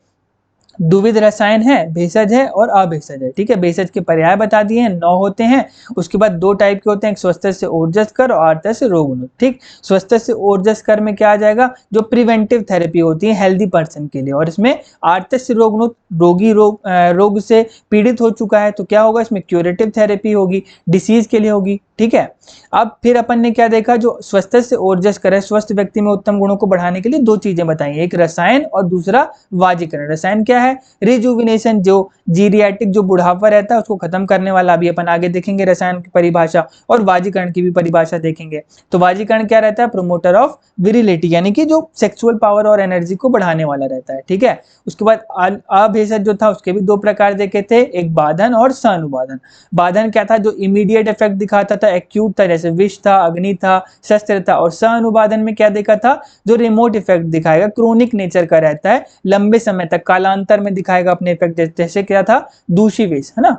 द्विविध रसायन है, भेषज है और अभेषज है, ठीक है। भेषज के पर्याय बता दिए हैं, 9 होते हैं। उसके बाद 2 टाइप के होते हैं, एक स्वस्थस्य ओजस्कर और आर्तस्य रोगनुत, ठीक। स्वस्थस्य ओजस्कर में क्या आ जाएगा, जो प्रिवेंटिव थेरेपी होती है हेल्दी पर्सन के लिए, और इसमें आर्तस्य रोगनुत रोगी रोग से पीड़ित हो चुका है, तो क्या होगा, इसमें क्यूरेटिव थेरेपी होगी, डिसीज के लिए होगी, ठीक है। अब फिर अपन ने क्या देखा, जो स्वस्थस्य ओजस्कर है, स्वस्थ व्यक्ति में उत्तम गुणों को बढ़ाने के लिए 2 चीजें बताई, एक रसायन और दूसरा वाजीकरण। रसायन क्या है, रिजुविनेशन, जो जीरियाटिक जो बुढ़ापा रहता है उसको खत्म करने वाला, अभी अपन आगे देखेंगे रसायन की परिभाषा, और वाजीकरण की भी परिभाषा देखेंगे। तो वाजीकरण क्या रहता है, प्रोमोटर ऑफ विरिलिटी यानी कि जो सेक्सुअल पावर और एनर्जी को बढ़ाने वाला रहता है, ठीक है। उसके बाद अभेषज जो था उसके भी 2 प्रकार देखे थे, एक बाधन और अनुबाधन। बाधन क्या था, जो इमीडिएट इफेक्ट दिखाता था, एक्यूट था, जैसे विष था, अग्नि था, शस्त्र था। और अनुबाधन में क्या देखा था, जो रिमोट इफेक्ट दिखाएगा, क्रोनिक नेचर का रहता है, लंबे समय तक कालांतर में दिखाएगा अपने इफेक्ट, जैसे क्या था, दूषी विष, है ना।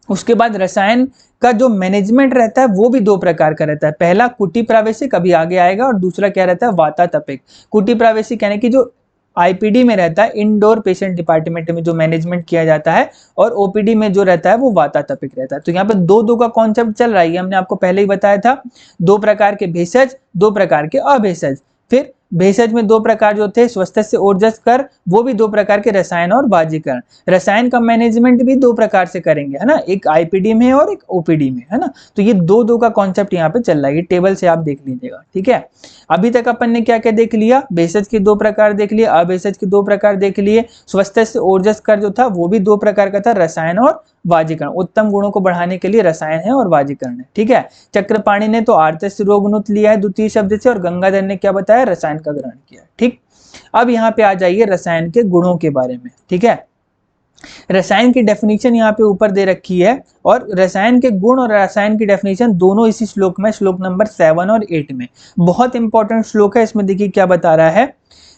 उसके बाद रसायन का जो मैनेजमेंट रहता है वो भी दो प्रकार का रहता है। पहला कुटी प्रावेशिक, अभी आगे आएगा, और दूसरा क्या रहता है, वातातपिक। कुटी प्रावेशिक यानी कि जो आईपीडी में रहता है, इंडोर पेशेंट डिपार्टमेंट में जो मैनेजमेंट किया जाता है, और ओपीडी में जो रहता है वो वातातपिक रहता है। तो यहाँ पे दो दो का कॉन्सेप्ट चल रहा है, ये हमने आपको पहले ही बताया था। दो प्रकार के भेषज, दो प्रकार के अभेषज। फिर भेषज में दो प्रकार जो थे, स्वस्थ ऊर्जस कर, वो भी दो प्रकार के रसायन और बाजीकरण। रसायन का मैनेजमेंट भी दो प्रकार से करेंगे, है ना, एक आईपीडी में और एक ओपीडी में, है ना। तो ये दो दो का कॉन्सेप्ट यहाँ पे चल रहा है, ये टेबल से आप देख लीजिएगा, ठीक है। अभी तक अपन ने क्या क्या देख लिया, भेषज के दो प्रकार देख लिए, अभेषज के दो प्रकार देख लिए, स्वस्थ ऊर्जस कर जो था वो भी दो प्रकार का था, रसायन और वाजीकरण। उत्तम गुणों को बढ़ाने के लिए रसायन है और वाजीकरण है, ठीक है। चक्रपाणि ने तो आर्तस्य रोगनुत लिया है द्वितीय शब्द से, और गंगाधर ने क्या बताया, रसायन का ग्रहण किया, ठीक। अब यहाँ पे आ जाइए रसायन के गुणों के बारे में, ठीक है। रसायन की डेफिनेशन यहाँ पे ऊपर दे रखी है, और रसायन के गुण और रसायन की डेफिनेशन दोनों इसी श्लोक में, श्लोक नंबर 7 और 8 में। बहुत इंपॉर्टेंट श्लोक है, इसमें देखिए क्या बता रहा है।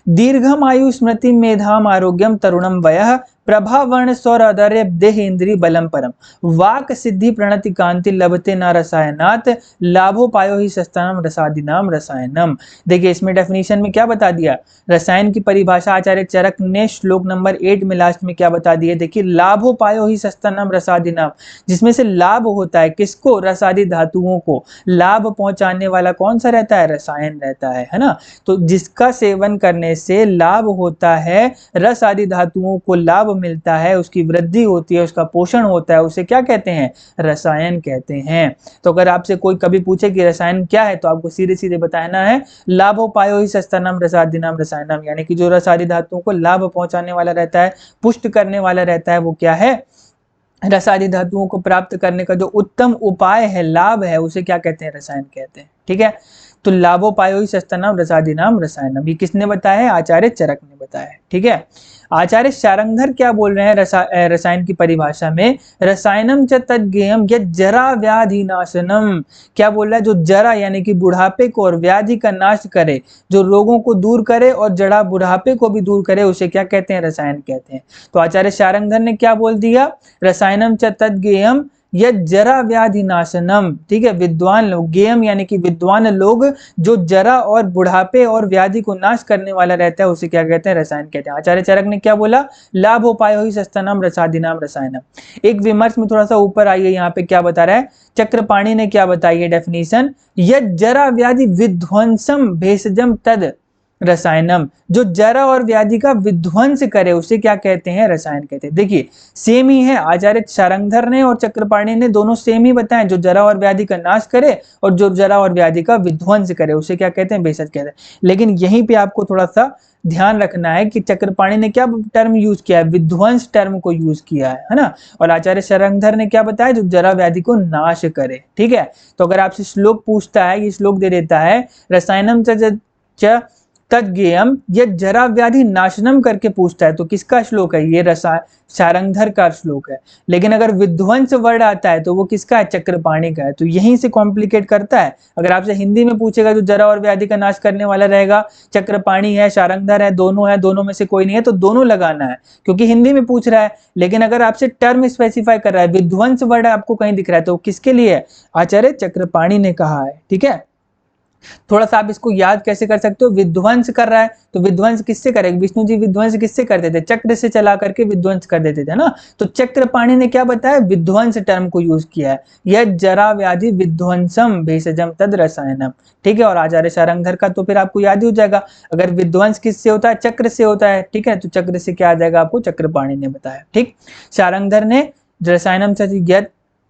दीर्घम आयु स्मृति मेधाम आरोग्यम तरुणम वयः प्रभावर्ण सौराधर्य देह इंद्री बलम परम वाक सिद्धि प्रणति कांति लभते न रसायनात् लाभोपायो ही सस्तानम रसादिनाम रसायनम। देखिए इसमें डेफिनेशन में क्या बता दिया, रसायन की परिभाषा आचार्य चरक ने श्लोक नंबर 8 में लास्ट में क्या बता दिया, देखिए लाभोपायो ही सस्तानम रसादिनाम, जिसमें से लाभ होता है किसको, रसादि धातुओं को। लाभ पहुंचाने वाला कौन सा रहता है, रसायन रहता है ना। तो जिसका सेवन करने से लाभ होता है, रस आदि धातुओं को लाभ मिलता है, उसकी वृद्धि होती है, उसका पोषण होता है, उसे क्या कहते हैं, रसायन कहते हैं। तो अगर आपसे कोई कभी पूछे कि रसायन क्या है, तो आपको सीधे सीधे बताना है लाभोपायो ही सस्तानम रसादिनाम रसायनम, यानी कि जो रस आदि धातुओं को लाभ पहुंचाने वाला रहता है, पुष्ट करने वाला रहता है, वो क्या है, रस आदि धातुओं को प्राप्त करने का जो उत्तम उपाय है, लाभ है, उसे क्या कहते हैं, रसायन कहते हैं, ठीक है। तो लाभोपायो ही सस्तानाम रसादिनाम रसायनम, ये किसने बताया है, आचार्य चरक ने बताया है, ठीक है। आचार्य शारंगधर क्या बोल रहे हैं रसायन की परिभाषा में, रसायनम च तद्गेयम यत् जरा व्याधि नाशनम। क्या बोल रहा है, जो जरा यानी कि बुढ़ापे को और व्याधि का नाश करे, जो रोगों को दूर करे और जड़ा बुढ़ापे को भी दूर करे, उसे क्या कहते हैं, रसायन कहते हैं। तो आचार्य शारंगधर ने क्या बोल दिया, रसायनम च तद्गेयम यह जरा व्याधि नाशनम, ठीक है। विद्वान लोग, गेयम यानी कि विद्वान लोग, जो जरा और बुढ़ापे और व्याधि को नाश करने वाला रहता है, उसे क्या कहते हैं, रसायन कहते हैं। आचार्य चरक ने क्या बोला, लाभ उपाय ही सस्तानाम रसादिनाम रसायनम। एक विमर्श में थोड़ा सा ऊपर आइए, यहाँ पे क्या बता रहा है, चक्रपाणि ने क्या बताई है डेफिनेशन, यह जरा व्याधि विध्वंसम भेषजम तद रसायनम, जो जरा और व्याधि का विध्वंस करे, उसे क्या कहते हैं, रसायन कहते हैं। देखिए सेम ही है, आचार्य शारंगधर ने और चक्रपाणि ने दोनों सेम ही बताएं, जो जरा और व्याधि का नाश करे और जो जरा और व्याधि का विध्वंस करे, उसे क्या कहते हैं, भेषज कहते हैं। लेकिन यहीं पे आपको थोड़ा सा ध्यान रखना है कि चक्रपाणि ने क्या टर्म यूज किया है, विध्वंस टर्म को यूज किया है ना। और आचार्य शारंगधर ने क्या बताया, जो जरा व्याधि को नाश करे, ठीक है। तो अगर आपसे श्लोक पूछता है, ये श्लोक दे देता है, रसायनम च तद्गेयम ये जरा व्याधि नाशनम करके पूछता है, तो किसका श्लोक है, ये शारंगधर का श्लोक है। लेकिन अगर विध्वंस वर्ड आता है तो वो किसका है, चक्रपाणि का है। तो यहीं से कॉम्प्लिकेट करता है। अगर आपसे हिंदी में पूछेगा, जो जरा और व्याधि का नाश करने वाला रहेगा, चक्रपाणि है, शारंगधर है, दोनों में से कोई नहीं है, तो दोनों लगाना है, क्योंकि हिंदी में पूछ रहा है। लेकिन अगर आपसे टर्म स्पेसिफाई कर रहा है, विध्वंस वर्ड आपको कहीं दिख रहा है, तो किसके लिए है, आचार्य चक्रपाणि ने कहा है, ठीक है। थोड़ा सा आप इसको याद कैसे कर सकते हो, विध्वंस कर रहा है, तो विध्वंस किससे करेगा, विष्णु जी विध्वंस किससे करते थे, चक्र से चला करके विध्वंस कर देते थे ना। तो चक्रपाणि ने क्या बताया, विध्वंस टर्म को यूज किया है, यह जरा व्याधि विध्वंसम भेषजम तद रसायनम, ठीक है। और आचार्य शारंगधर का तो फिर आपको याद ही हो जाएगा, अगर विध्वंस किससे होता है, चक्र से होता है, ठीक है। तो चक्र से क्या आ जाएगा, आपको चक्रपाणि ने बताया, ठीक। शारंगधर ने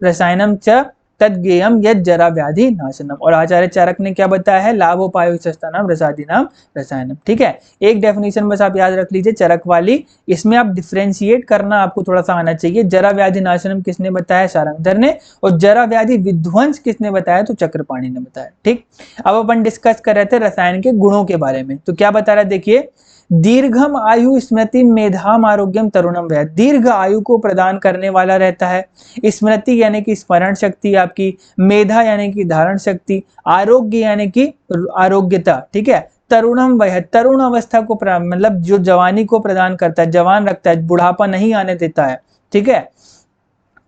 रसायनम च तद्गेयम यद जरा व्याधि नाशनम, और आचार्य चरक ने क्या बताया है, लाभोपायो सस्तानाम रसादिनाम रसायनम, ठीक है। एक डेफिनेशन बस आप याद रख लीजिए चरक वाली, इसमें आप डिफरेंशिएट करना आपको थोड़ा सा आना चाहिए। जरा व्याधि नाशनम किसने बताया, शारंगधर ने, और जरा व्याधि विध्वंस किसने बताया, तो चक्रपाणि ने बताया, ठीक। अब अपन डिस्कस कर रहे थे रसायन के गुणों के बारे में, तो क्या बता रहा है, देखिए दीर्घम आयु स्मृति मेधाम आरोग्यम तरुणम वय, दीर्घ आयु को प्रदान करने वाला रहता है, स्मृति यानी कि स्मरण शक्ति आपकी, मेधा यानी कि धारण शक्ति, आरोग्य यानी कि आरोग्यता, ठीक है। तरुणम वय, तरुण अवस्था को मतलब जो जवानी को प्रदान करता है, जवान रखता है, बुढ़ापा नहीं आने देता है, ठीक है।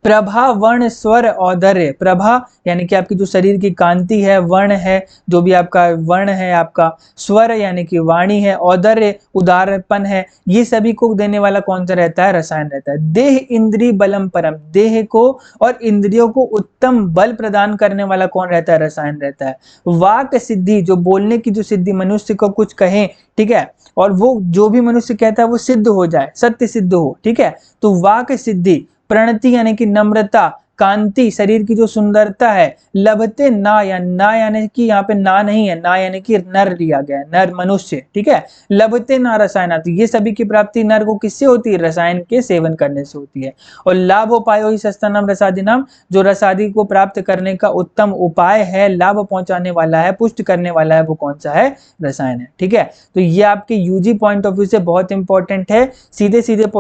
प्रभा वर्ण स्वर औदर्य, प्रभा यानी कि आपकी जो शरीर की कांति है, वर्ण है जो भी आपका वर्ण है आपका, स्वर यानी कि वाणी है, औदर्य उदारपन है, ये सभी को देने वाला कौन सा रहता है? रसायन रहता है। देह इंद्रिय बलम परम, देह को और इंद्रियों को उत्तम बल प्रदान करने वाला कौन रहता है? रसायन रहता है। वाक सिद्धि, जो बोलने की जो सिद्धि, मनुष्य को कुछ कहे, ठीक है, और वो जो भी मनुष्य कहता है वो सिद्ध हो जाए, सत्य सिद्ध हो, ठीक है, तो वाक सिद्धि। प्रणति यानी कि नम्रता, कांति शरीर की जो सुंदरता है, लभते ना, या ना यानी कि यहाँ पे ना नहीं है, ना यानी कि नर लिया गया है, नर मनुष्य, ठीक है, लभते ना रसायन, तो ये सभी की प्राप्ति नर को किससे होती है? रसायन के सेवन करने से होती है। और लाभ उपायो ही सस्ता नाम रसादि नाम, जो रसादि को प्राप्त करने का उत्तम उपाय है, लाभ पहुंचाने वाला है, पुष्ट करने वाला है, वो कौन सा है? रसायन है, ठीक है। तो ये आपके यूजी पॉइंट ऑफ व्यू से बहुत इंपॉर्टेंट है, सीधे सीधे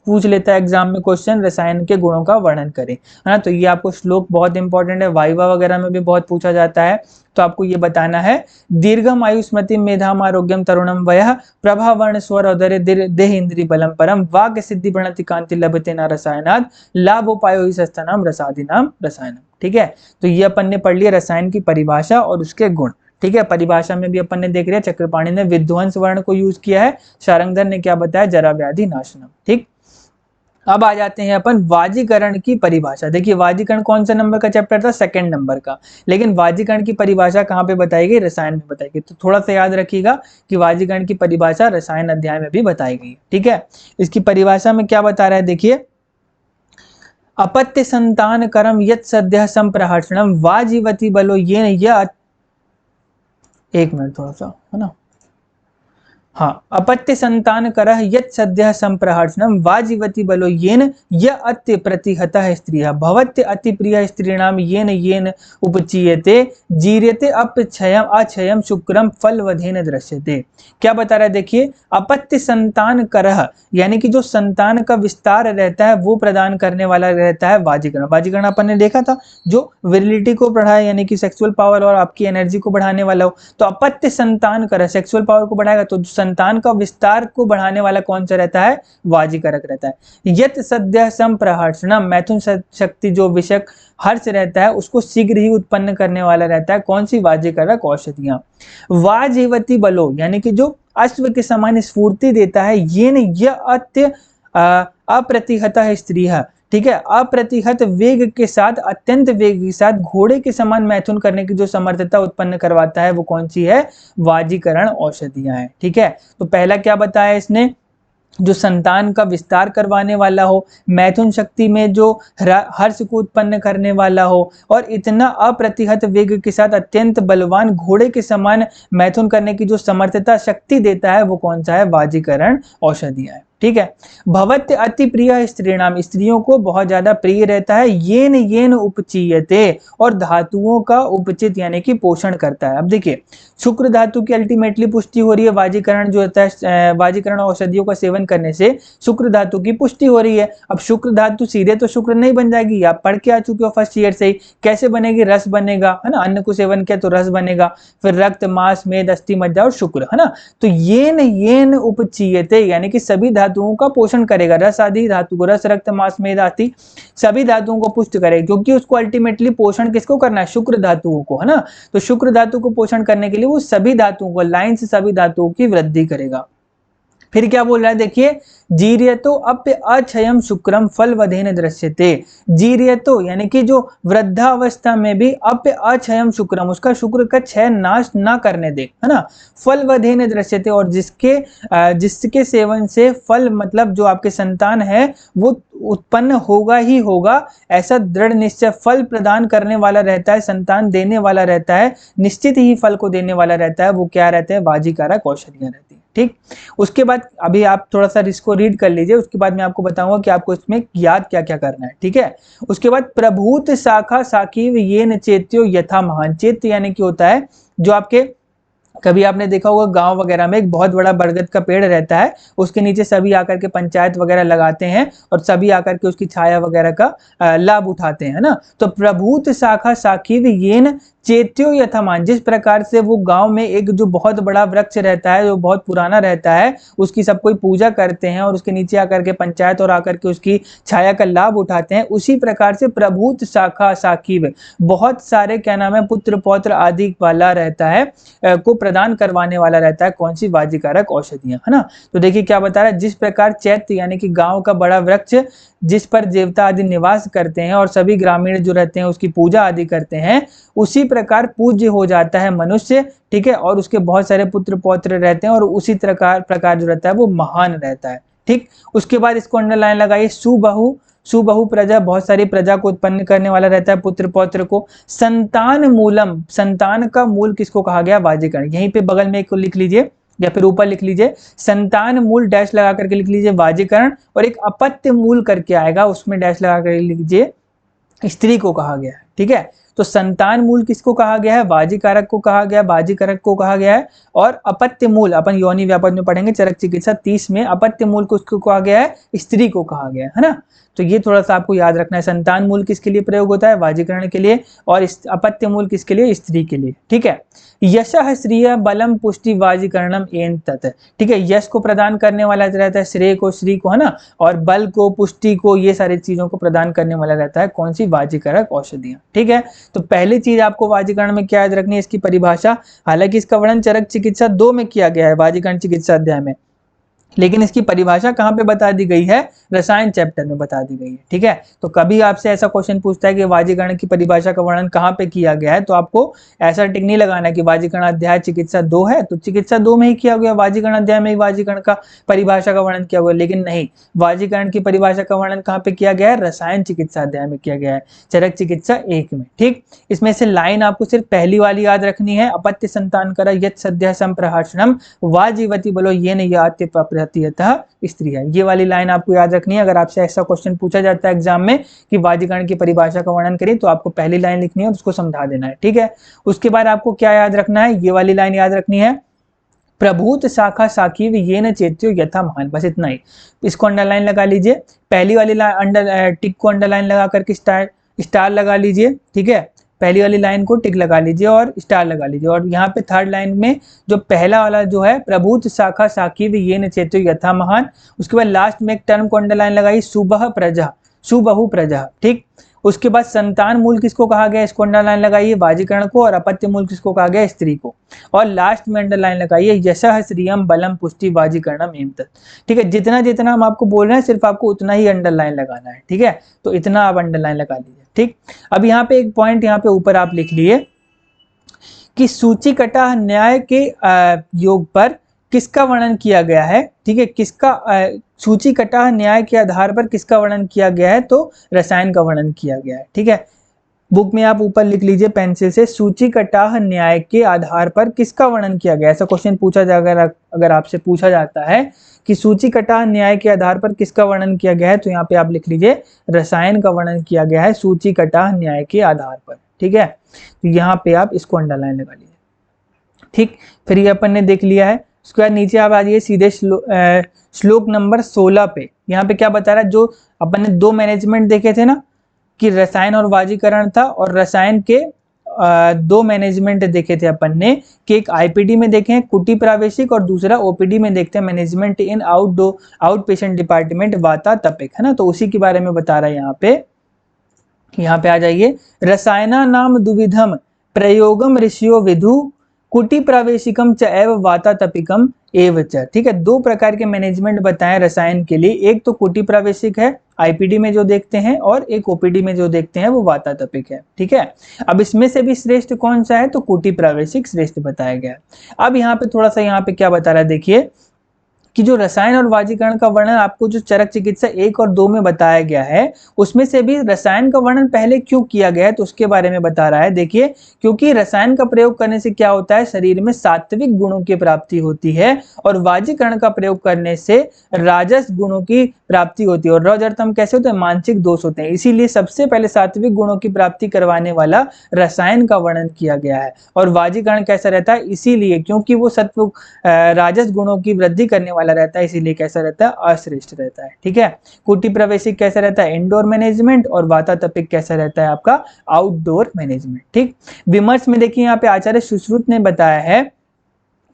पूछ लेता है एग्जाम में क्वेश्चन, रसायन के गुणों का वर्णन करें, है ना। तो ये आपको श्लोक बहुत इंपॉर्टेंट है, वाइवा वगैरह में भी बहुत पूछा जाता है। तो आपको ये बताना है, दीर्घम आयु स्मृति मेधाम आरोग्यम तरुणम वयः प्रभा वर्ण स्वर औदर्य देह इंद्रिय बलम परम वाक्य सिद्धि प्रणति कांति लभते न रसायनाद लाभोपायो ही सस्तानाम रसादीनाम रसायनम, ठीक है। तो ये अपन ने पढ़ लिया रसायन की परिभाषा और उसके गुण, ठीक है। परिभाषा में भी अपन ने देख लिया, चक्रपाणी ने विध्वंस वर्ण को यूज किया है, शारंगधर ने क्या बताया? जरा व्याधि नाशनम, ठीक। अब आ जाते हैं अपन वाजीकरण की परिभाषा। देखिए वाजीकरण कौन सा नंबर का चैप्टर था? सेकंड नंबर का। लेकिन वाजीकरण की परिभाषा कहाँ पे बताई गई? रसायन में बताई गई। तो थोड़ा सा याद रखिएगा कि वाजीकरण की परिभाषा रसायन अध्याय में भी बताई गई, ठीक है। इसकी परिभाषा में क्या बता रहा है? देखिए, अपत्य संतान करम यत सद्य संप्रहर्षणम वाजीवती बलो ये, एक मिनट थोड़ा सा, है ना, हाँ, अपत्य संतान करह यत् सद्यः संप्रहर्षणम वाजीवती बलो येन य अत्य प्रतिहतः स्त्रियः भवत्य अति प्रिय स्त्रीणाम येन येन उपचीयते जीर्यते अपक्षयम अक्षयम शुक्रम फलवधेन दृश्यते। क्या बता रहा है? देखिए, अपत्य संतान करह यानी कि जो संतान का विस्तार रहता है वो प्रदान करने वाला रहता है वाजीकरण। वाजीकरण अपन ने देखा था, जो विरिलिटी को बढ़ाए यानी कि सेक्सुअल पावर और आपकी एनर्जी को बढ़ाने वाला हो। तो अपत्य संतान करह सेक्सुअल पावर को बढ़ाएगा, तो संतान का विस्तार को बढ़ाने वाला कौन सा रहता है? वाजीकारक रहता है। यत सद्य संप्रहर्षणम मैथुन शक्ति जो विषयक हर्ष रहता है उसको शीघ्र ही उत्पन्न करने वाला रहता है, कौन सी? वाजीकारक औषधियां। वाजीवती बलो यानी कि जो अश्व के समान स्फूर्ति देता है, ये न यह अत्य अप्रतिहतः स्त्री, ठीक है, अप्रतिहत वेग के साथ, अत्यंत वेग के साथ घोड़े के समान मैथुन करने की जो समर्थता उत्पन्न करवाता है वो कौन सी है? वाजीकरण औषधियां हैं, ठीक है। तो पहला क्या बताया इसने? जो संतान का विस्तार करवाने वाला हो, मैथुन शक्ति में जो हर्ष को उत्पन्न करने वाला हो, और इतना अप्रतिहत वेग के साथ अत्यंत बलवान घोड़े के समान मैथुन करने की जो समर्थता शक्ति देता है वो कौन सा है? वाजीकरण औषधियां है, ठीक है। भवत्य अति प्रिय स्त्रीणाम स्त्रियों को बहुत ज्यादा प्रिय रहता है, येन येन उपचीयते और धातुओं का उपचित यानी कि पोषण करता है। अब देखिए, शुक्र धातु की अल्टीमेटली पुष्टि हो रही है, वाजीकरण जो होता है, वाजीकरण औषधियों का सेवन करने से शुक्र धातु की पुष्टि हो रही है। अब शुक्र धातु सीधे तो शुक्र नहीं बन जाएगी, आप पढ़ के आ चुके हो फर्स्ट ईयर से ही, कैसे बनेगी? रस बनेगा, है ना, अन्न को सेवन किया तो रस बनेगा, फिर रक्त मांस मेद अस्थि मज्जा और शुक्र, है ना। तो येन येन उपचीयते यानी कि सभी धातुओं का पोषण करेगा, रस आदि धातु को, रस रक्त मांस मेद आदि सभी धातुओं को पुष्ट करेगा, क्योंकि उसको अल्टीमेटली पोषण किसको करना है? शुक्र धातुओं को, है ना। तो शुक्र धातु को पोषण करने के लिए वो सभी धातुओं को, लाइन से सभी धातुओं की वृद्धि करेगा। फिर क्या बोल रहा है? देखिए, जीर्यतो अप्य अक्षयम शुक्रम फलवधेन दृश्यते। जीर्यतो यानी कि जो वृद्धावस्था में भी अप्य अक्षयम शुक्रम उसका शुक्र का क्षय नाश ना करने दे, है ना, फलवधेन दृश्यते, और जिसके सेवन से फल मतलब जो आपके संतान है वो उत्पन्न होगा ही होगा, ऐसा दृढ़ निश्चय फल प्रदान करने वाला रहता है, संतान देने वाला रहता है, निश्चित ही फल को देने वाला रहता है, वो क्या रहते हैं? वाजीकारक औषधियां रहती है, ठीक। उसके बाद अभी आप थोड़ा सा इसको रीड कर लीजिए, उसके बाद मैं आपको बताऊंगा कि आपको इसमें याद क्या क्या करना है, ठीक है। उसके बाद प्रभूत शाखा साकीव येन चेत्यो यथा महान। चेत्य यानी कि होता है जो आपके, कभी आपने देखा होगा गांव वगैरह में एक बहुत बड़ा बरगद का पेड़ रहता है, उसके नीचे सभी आकर के पंचायत वगैरह लगाते हैं और सभी आकर के उसकी छाया वगैरह का लाभ उठाते हैं, ना। तो प्रभूत शाखा साकीव येन चेत्यो यथामान, जिस प्रकार से वो गांव में एक जो बहुत बड़ा वृक्ष रहता है, जो बहुत पुराना रहता है, उसकी सब कोई पूजा करते हैं और उसके नीचे आकर के पंचायत और आकर के उसकी छाया का लाभ उठाते हैं, उसी प्रकार से प्रभूत शाखा साकीब, बहुत सारे क्या नाम है पुत्र पौत्र आदि वाला रहता है, को प्रदान करवाने वाला रहता है। कौन सी? वाजीकारक औषधियां, है ना। तो देखिए क्या बता रहा है, जिस प्रकार चैत्य यानी कि गांव का बड़ा वृक्ष जिस पर देवता आदि निवास करते हैं और सभी ग्रामीण जो रहते हैं उसकी पूजा आदि करते हैं, उसी प्रकार पूज्य हो जाता है मनुष्य, ठीक है, और उसके बहुत सारे पुत्र पौत्र रहते हैं और उसी प्रकार जो रहता है वो महान रहता है, ठीक। उसके बाद इसको अंडरलाइन लगाइए, सुबहु, सुबहु प्रजा, बहुत सारी प्रजा को उत्पन्न करने वाला रहता है, पुत्र पौत्र को। संतान मूलम, संतान का मूल किसको कहा गया? वाजीकरण। यहीं पे बगल में एक को लिख लीजिए या फिर ऊपर लिख लीजिए, संतान मूल डैश लगा करके लिख लीजिए वाजीकरण, और एक अपत्य मूल करके आएगा उसमें डैश लगा कर लिख लीजिए स्त्री को कहा गया है, ठीक है। तो संतान मूल किसको कहा गया है? वाजीकारक को कहा गया, वाजीकारक को कहा गया है। और अपत्य मूल अपन योनि व्यापद में पढ़ेंगे चरक चिकित्सा 30 में, अपत्य मूल को किसको कहा गया है? स्त्री को कहा गया है ना। तो ये थोड़ा सा आपको याद रखना है, संतान मूल किसके लिए प्रयोग होता है? वाजीकरण के लिए, और अपत्य मूल किसके लिए? स्त्री के लिए, ठीक है। यशः श्रिय बलम पुष्टि वाजीकरणम एन तत्, ठीक है, यश को प्रदान करने वाला रहता है, श्रेय को, श्री को, है ना, और बल को, पुष्टि को, ये सारी चीजों को प्रदान करने वाला रहता है कौन सी? वाजीकारक औषधियां, ठीक है। तो पहली चीज आपको वाजीकरण में क्या याद रखनी है? इसकी परिभाषा। हालांकि इसका वर्णन चरक चिकित्सा 2 में किया गया है, वाजीकरण चिकित्सा अध्याय में, लेकिन इसकी परिभाषा कहाँ पे बता दी गई है? रसायन चैप्टर में बता दी गई है, ठीक है। तो कभी आपसे ऐसा क्वेश्चन पूछता है कि वाजीकरण की परिभाषा का वर्णन कहाँ पे किया गया है, तो आपको ऐसा टिक नहीं लगाना है कि वाजीकरण अध्याय चिकित्सा 2 है तो चिकित्सा 2 में ही किया गया, वाजीकरण अध्याय में ही वाजीकरण का परिभाषा का वर्णन किया गया, लेकिन नहीं, वाजीकरण की परिभाषा का वर्णन कहाँ पे किया गया है? रसायन चिकित्सा अध्याय में किया गया है, चरक चिकित्सा 1 में, ठीक। इसमें से लाइन आपको सिर्फ पहली वाली याद रखनी है, अपत्य संतान कर यत सद्य संप्रहर्षणम वाजीवती बोलो ये नहीं यात्य स्त्री है, ये वाली लाइन आपको याद रखनी है। अगर आपसे ऐसा क्वेश्चन पूछा जाता है एग्जाम में कि वाजीकरण की परिभाषा का वर्णन करें, तो आपको पहली लाइन लिखनी है और उसको समझा देना है, ठीक है। उसके बाद आपको क्या याद रखना है? ये वाली लाइन याद रखनी है, प्रभूत शाखा साकीव ये न चेत्यो यथा महान, बस इतना ही। इसको अंडरलाइन लगा लीजिए, पहली वाली लाइन टिक को अंडरलाइन लगा करके स्टार लगा लीजिए, ठीक है, पहली वाली लाइन को टिक लगा लीजिए और स्टार लगा लीजिए। और यहाँ पे थर्ड लाइन में जो पहला वाला जो है प्रभूत शाखा साकीव ये न चेत्यो यथा महान, उसके बाद लास्ट में एक टर्म को अंडरलाइन लगाई, सुबह प्रजा, सुबहु प्रजा, ठीक। उसके बाद संतान मूल किसको कहा गया? इसको अंडरलाइन लगाइए वाजीकरण को, और अपत्य मूल किसको कहा गया? स्त्री को। और लास्ट में अंडरलाइन लगाइए यशः श्रियम बलम पुष्टि वाजीकरणम एम तत्, ठीक है। जितना जितना हम आपको बोल रहे हैं सिर्फ आपको उतना ही अंडरलाइन लगाना है, ठीक है, तो इतना आप अंडरलाइन लगा लीजिए, ठीक। अब यहाँ पे एक पॉइंट यहाँ पे ऊपर आप लिख लिए कि सूची कटा न्याय के योग पर किसका वर्णन किया गया है, ठीक है, किसका सूची कटा न्याय के आधार पर किसका वर्णन किया गया है? तो रसायन का वर्णन किया गया है, ठीक है। बुक में आप ऊपर लिख लीजिए पेंसिल से, सूची कटाह न्याय के आधार पर किसका वर्णन किया गया? ऐसा क्वेश्चन पूछा जाएगा, अगर आपसे पूछा जाता है कि सूची कटाह न्याय के आधार पर किसका वर्णन किया गया है, तो यहाँ पे आप लिख लीजिए रसायन का वर्णन किया गया है सूची कटाह न्याय के आधार पर, ठीक है। तो यहाँ पे आप इसको अंडरलाइन लगा लीजिए, ठीक। फिर ये अपन ने देख लिया है। उसके बाद नीचे आप आ जाइए सीधे श्लोक नंबर 16 पे। यहाँ पे क्या बता रहा है? जो अपन ने 2 मैनेजमेंट देखे थे ना, कि रसायन और वाजीकरण था, और रसायन के 2 मैनेजमेंट देखे थे अपन ने, कि एक आईपीडी में देखे हैं कुटी प्रावेशिक, और दूसरा ओपीडी में देखते हैं management in outpatient department वातातपिक, है ना। तो उसी के बारे में बता रहा है यहाँ पे आ जाइए, रसायना नाम दुविधम प्रयोगम ऋषियो विधु कुटी प्रावेशिकम च एव वातातपिकम एव च, ठीक है। 2 प्रकार के मैनेजमेंट बताएं रसायन के लिए, एक तो कुटी प्रावेशिक है आईपीडी में जो देखते हैं, और एक ओपीडी में जो देखते हैं वो वातातपिक है, ठीक है। अब इसमें से भी श्रेष्ठ कौन सा है? तो कुटी प्रावेशिक श्रेष्ठ बताया गया। अब यहाँ पे थोड़ा सा यहाँ पे क्या बता रहा है, देखिए कि जो रसायन और वाजीकरण का वर्णन आपको जो चरक चिकित्सा 1 और 2 में बताया गया है, उसमें से भी रसायन का वर्णन पहले क्यों किया गया है, तो उसके बारे में बता रहा है। देखिए, क्योंकि रसायन का प्रयोग करने से क्या होता है? शरीर में सात्विक गुणों की प्राप्ति होती है, और वाजीकरण का प्रयोग करने से राजस गुणों की प्राप्ति होती है, और रजोतम कैसे होते हैं? मानसिक दोष होते हैं। इसीलिए सबसे पहले सात्विक गुणों की प्राप्ति करवाने वाला रसायन का वर्णन किया गया है। और वाजीकरण कैसा रहता है? इसीलिए क्योंकि वो सत्व राजस गुणों की वृद्धि करने वाला रहता है, इसीलिए कैसा रहता है, अश्रेष्ठ रहता है। ठीक है, कुटी प्रवेशिक कैसा रहता है, इंडोर मैनेजमेंट, और वातातपिक कैसा रहता है आपका, आउटडोर मैनेजमेंट। ठीक, विमर्श में देखिए यहाँ पे आचार्य सुश्रुत ने बताया है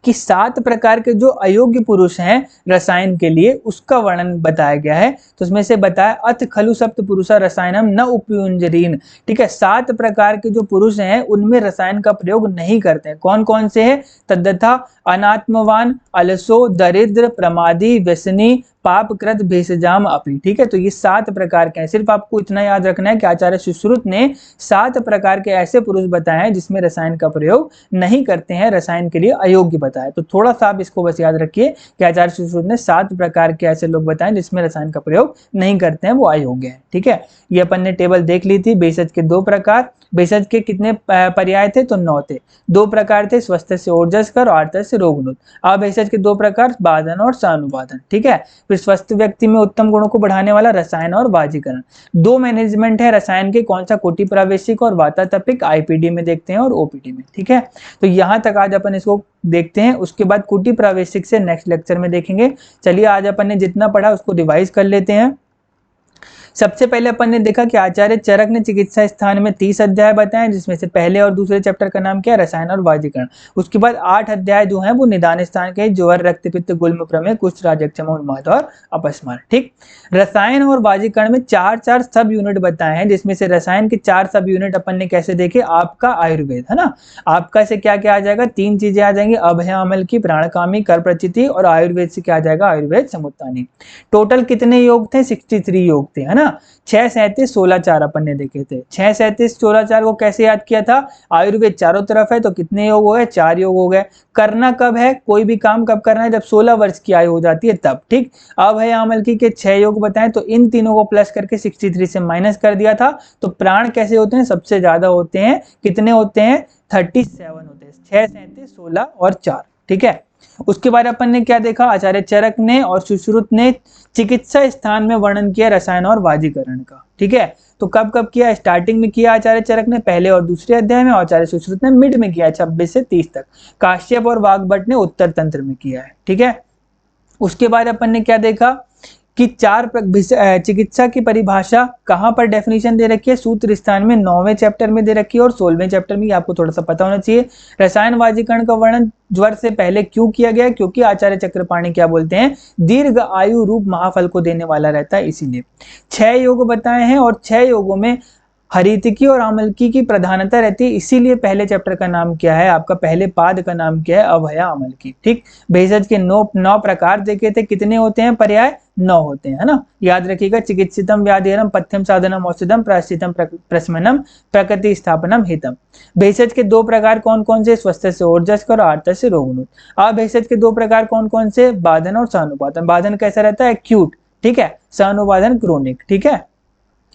कि 7 प्रकार के जो अयोग्य पुरुष हैं रसायन के लिए, उसका वर्णन बताया गया है। तो उसमें से बताया, अथ खलु सप्त पुरुषा रसायनम न उपयुंजरीन। ठीक है, 7 प्रकार के जो पुरुष हैं उनमें रसायन का प्रयोग नहीं करते हैं। कौन कौन से हैं, तद्यथा अनात्मवान, अलसो, दरिद्र, प्रमादी, व्यसनी, पापकृत, भेषजाम अपि। ठीक है, तो ये 7 प्रकार के हैं। सिर्फ आपको इतना याद रखना है कि आचार्य सुश्रुत ने 7 प्रकार के ऐसे पुरुष बताए हैं जिसमें रसायन का प्रयोग नहीं करते हैं, रसायन के लिए अयोग्य बताया। तो थोड़ा सा आप इसको बस याद रखिए कि आचार्य सुश्रुत ने 7 प्रकार के ऐसे लोग बताए जिसमें रसायन का प्रयोग नहीं करते हैं, वो अयोग्य हैं। ठीक है, ये अपन ने टेबल देख ली थी। भेषज के 2 प्रकार, भेषज के कितने पर्याय थे, तो 9 थे। 2 प्रकार थे, स्वस्थ से ओजस्कर और आर्त से रोगनुत। भेषज के 2 प्रकार, बाधन और सानुबाधन। ठीक है, फिर स्वस्थ व्यक्ति में उत्तम गुणों को बढ़ाने वाला रसायन और वाजीकरण। 2 मैनेजमेंट है रसायन के, कौन सा, कोटि प्रावेशिक और वातातपिक, आईपीडी में देखते हैं और ओपीडी में। ठीक है, तो यहां तक आज अपन इसको देखते हैं, उसके बाद कुटी प्रावेशिक से नेक्स्ट लेक्चर में देखेंगे। चलिए आज अपन ने जितना पढ़ा उसको रिवाइज कर लेते हैं। सबसे पहले अपन ने देखा कि आचार्य चरक ने चिकित्सा स्थान में 30 अध्याय बताए, जिसमें से पहले और दूसरे चैप्टर का नाम क्या है, रसायन और वाजीकरण। उसके बाद 8 अध्याय जो हैं वो निदान स्थान के, ज्वर, रक्त पित्त, गुल्म, प्रमेय, कुष्ठ, राजक्षमा, उन्माद और अपस्मार। ठीक, रसायन और वाजीकरण में 4 सब यूनिट बताए हैं, जिसमें से रसायन के 4 सब यूनिट अपन ने कैसे देखे, आपका आयुर्वेद है ना, आपका से क्या क्या आ जाएगा, 3 चीजें आ जाएंगी, अभयामल की, प्राणकामी, कर प्रचिति, और आयुर्वेद से क्या आ जाएगा, आयुर्वेद समुत्थानी। टोटल कितने योग थे, 63 योग थे, है ना। 6, 37, 16, 4 अपन ने देखे थे। 6, 37, 16, 4 को कैसे याद किया था, आयुर्वेद चारों तरफ है तो कितने योग हो गए, 4 योग हो गए। करना कब है, कोई भी काम कब करना है, जब 16 वर्ष की आयु हो जाती है तब। ठीक, अब है अमल की के 6 योग बताएं, तो इन तीनों को प्लस करके 63 से माइनस कर दिया था। तो प्राण कैसे होते हैं, सबसे ज्यादा होते हैं, कितने होते हैं, 37 होते हैं, 6, 37, 16 और 4। ठीक है, उसके बाद अपन ने क्या देखा, आचार्य चरक ने और सुश्रुत ने चिकित्सा स्थान में वर्णन किया रसायन और वाजीकरण का। ठीक है, तो कब कब किया, स्टार्टिंग में किया आचार्य चरक ने पहले और दूसरे अध्याय में, आचार्य सुश्रुत ने मिड में किया 26 से 30 तक। काश्यप और वाग्भट ने उत्तर तंत्र में किया है। ठीक है, उसके बाद अपन ने क्या देखा कि 4 चिकित्सा की परिभाषा कहां पर डेफिनेशन दे रखी है, सूत्र स्थान में 9वें चैप्टर में दे रखी है और 16वें चैप्टर में, आपको थोड़ा सा पता होना चाहिए। रसायन वाजीकरण का वर्णन ज्वर से पहले क्यों किया गया, क्योंकि आचार्य चक्रपाणी क्या बोलते हैं, दीर्घ आयु रूप महाफल को देने वाला रहता है, इसीलिए। 6 योग बताए हैं और 6 योगों में हरितिकी और आमलकी की प्रधानता रहती है, इसीलिए पहले चैप्टर का नाम क्या है आपका, पहले पाद का नाम क्या है, अभया आमलकी। ठीक, भेषज के 9 प्रकार देखे थे, कितने होते हैं, पर्याय 9 होते हैं, है ना, याद रखिएगा। चिकित्सितम व्याधिहरम, पथ्यम साधनम औषधम, प्रायश्चितम प्रशमनम, प्रकृति स्थापनम हितम। भेषज के 2 प्रकार कौन कौन से, स्वस्थ से ओजस्कर और आर्त से रोगनुत। अब भेषज के 2 प्रकार कौन कौन से, बाधन और सानुबाधन। बाधन कैसा रहता है, एक्यूट। ठीक है, सानुबाधन क्रोनिक। ठीक है,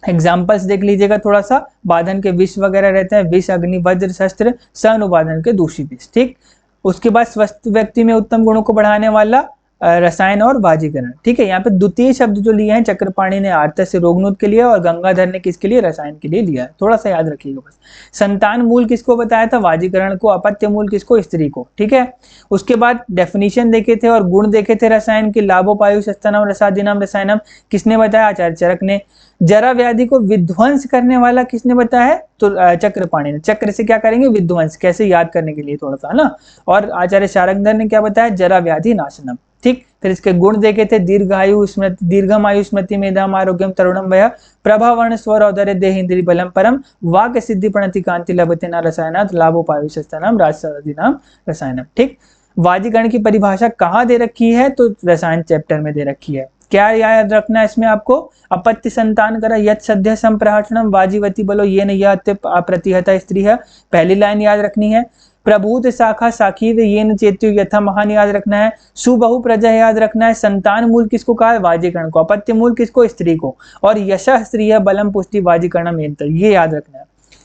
एग्जाम्पल्स देख लीजिएगा थोड़ा सा, बाधन के विष वगैरह रहते हैं, विष, अग्नि, वज्र, शस्त्र, सानुबाधन के दूषी विष। ठीक, उसके बाद स्वस्थ व्यक्ति में उत्तम गुणों को बढ़ाने वाला रसायन और वाजीकरण। ठीक है, यहाँ पे द्वितीय शब्द जो लिए हैं चक्रपाणी ने आर्त से रोगनुत के लिए और गंगाधर ने किसके लिए, रसायन के लिए लिया है, थोड़ा सा याद रखिएगा बस। संतान मूल किसको बताया था, वाजीकरण को। अपत्य मूल किसको, स्त्री को। ठीक है, उसके बाद डेफिनेशन देखे थे और गुण देखे थे रसायन के, लाभोपायु सस्तनम रसादिनम रसायनम किसने बताया, आचार्य चरक ने। जरा व्याधि को विध्वंस करने वाला किसने बताया है, तो चक्रपाणी ने। चक्र से क्या करेंगे, विध्वंस, कैसे याद करने के लिए थोड़ा सा ना। और आचार्य शारंगधर ने क्या बताया, जरा व्याधि नाशनम। ठीक, फिर इसके गुण देखे थे, दीर्घायु स्मृति, दीर्घमायु स्मृति, मेधाम, आरोग्यम, तरुणम वय, प्रभावर्ण, स्वर, औदर्य, देह, इंद्रिय बलम, परम, वाक सिद्धि, प्रणति, कांति, लभते न रसायनात्, लाभोपायु सस्तनम राजसादिनाम रसायनम। ठीक, वाजीकरण की परिभाषा कहाँ दे रखी है, तो रसायन चैप्टर में दे रखी है। क्या याद रखना है इसमें आपको, अपत्य संतान करा यत सद्य संप्रहाटनम वाजीवती बलो ये न यत अप्रतिहता स्त्री है, पहली लाइन याद रखनी है। प्रभूत शाखा साखी व ये न चेत्यु यथा महान याद रखना है। सुबहु प्रजा याद रखना है। संतान मूल किसको कहा है, वाजीकरण को। अपत्य मूल किसको, स्त्री को। और यशः स्त्री है, बलम पुष्टि वाजीकरणम, ये याद रखना है।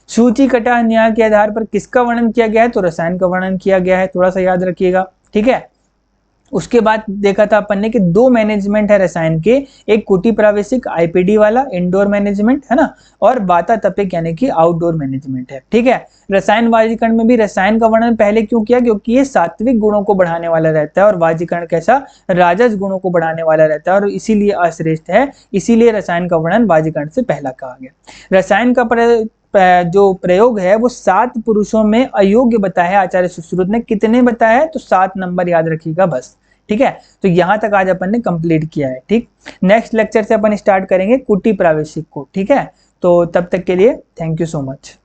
सूची कटा न्याय के आधार पर किसका वर्णन किया गया है, तो रसायन का वर्णन किया गया है, थोड़ा सा याद रखिएगा। ठीक है, उसके बाद देखा था अपन ने कि दो मैनेजमेंट है रसायन के, एक कुटी प्रावेशिक आईपीडी वाला इंडोर मैनेजमेंट है ना, और वातातपिक यानी कि आउटडोर मैनेजमेंट है। ठीक है, रसायन वाजीकरण में भी रसायन का वर्णन पहले क्यों किया, क्योंकि ये सात्विक गुणों को बढ़ाने वाला रहता है और वाजीकरण कैसा, राजस गुणों को बढ़ाने वाला रहता है और इसीलिए अश्रेष्ठ है, इसीलिए रसायन का वर्णन वाजीकरण से पहला कहा गया। रसायन का जो प्रयोग है वो 7 पुरुषों में अयोग्य बताया है आचार्य सुश्रुत ने। कितने बताया है, तो 7 नंबर याद रखिएगा बस। ठीक है, तो यहां तक आज अपन ने कंप्लीट किया है। ठीक, नेक्स्ट लेक्चर से अपन स्टार्ट करेंगे कुटी प्रावेशिक को। ठीक है, तो तब तक के लिए थैंक यू सो मच।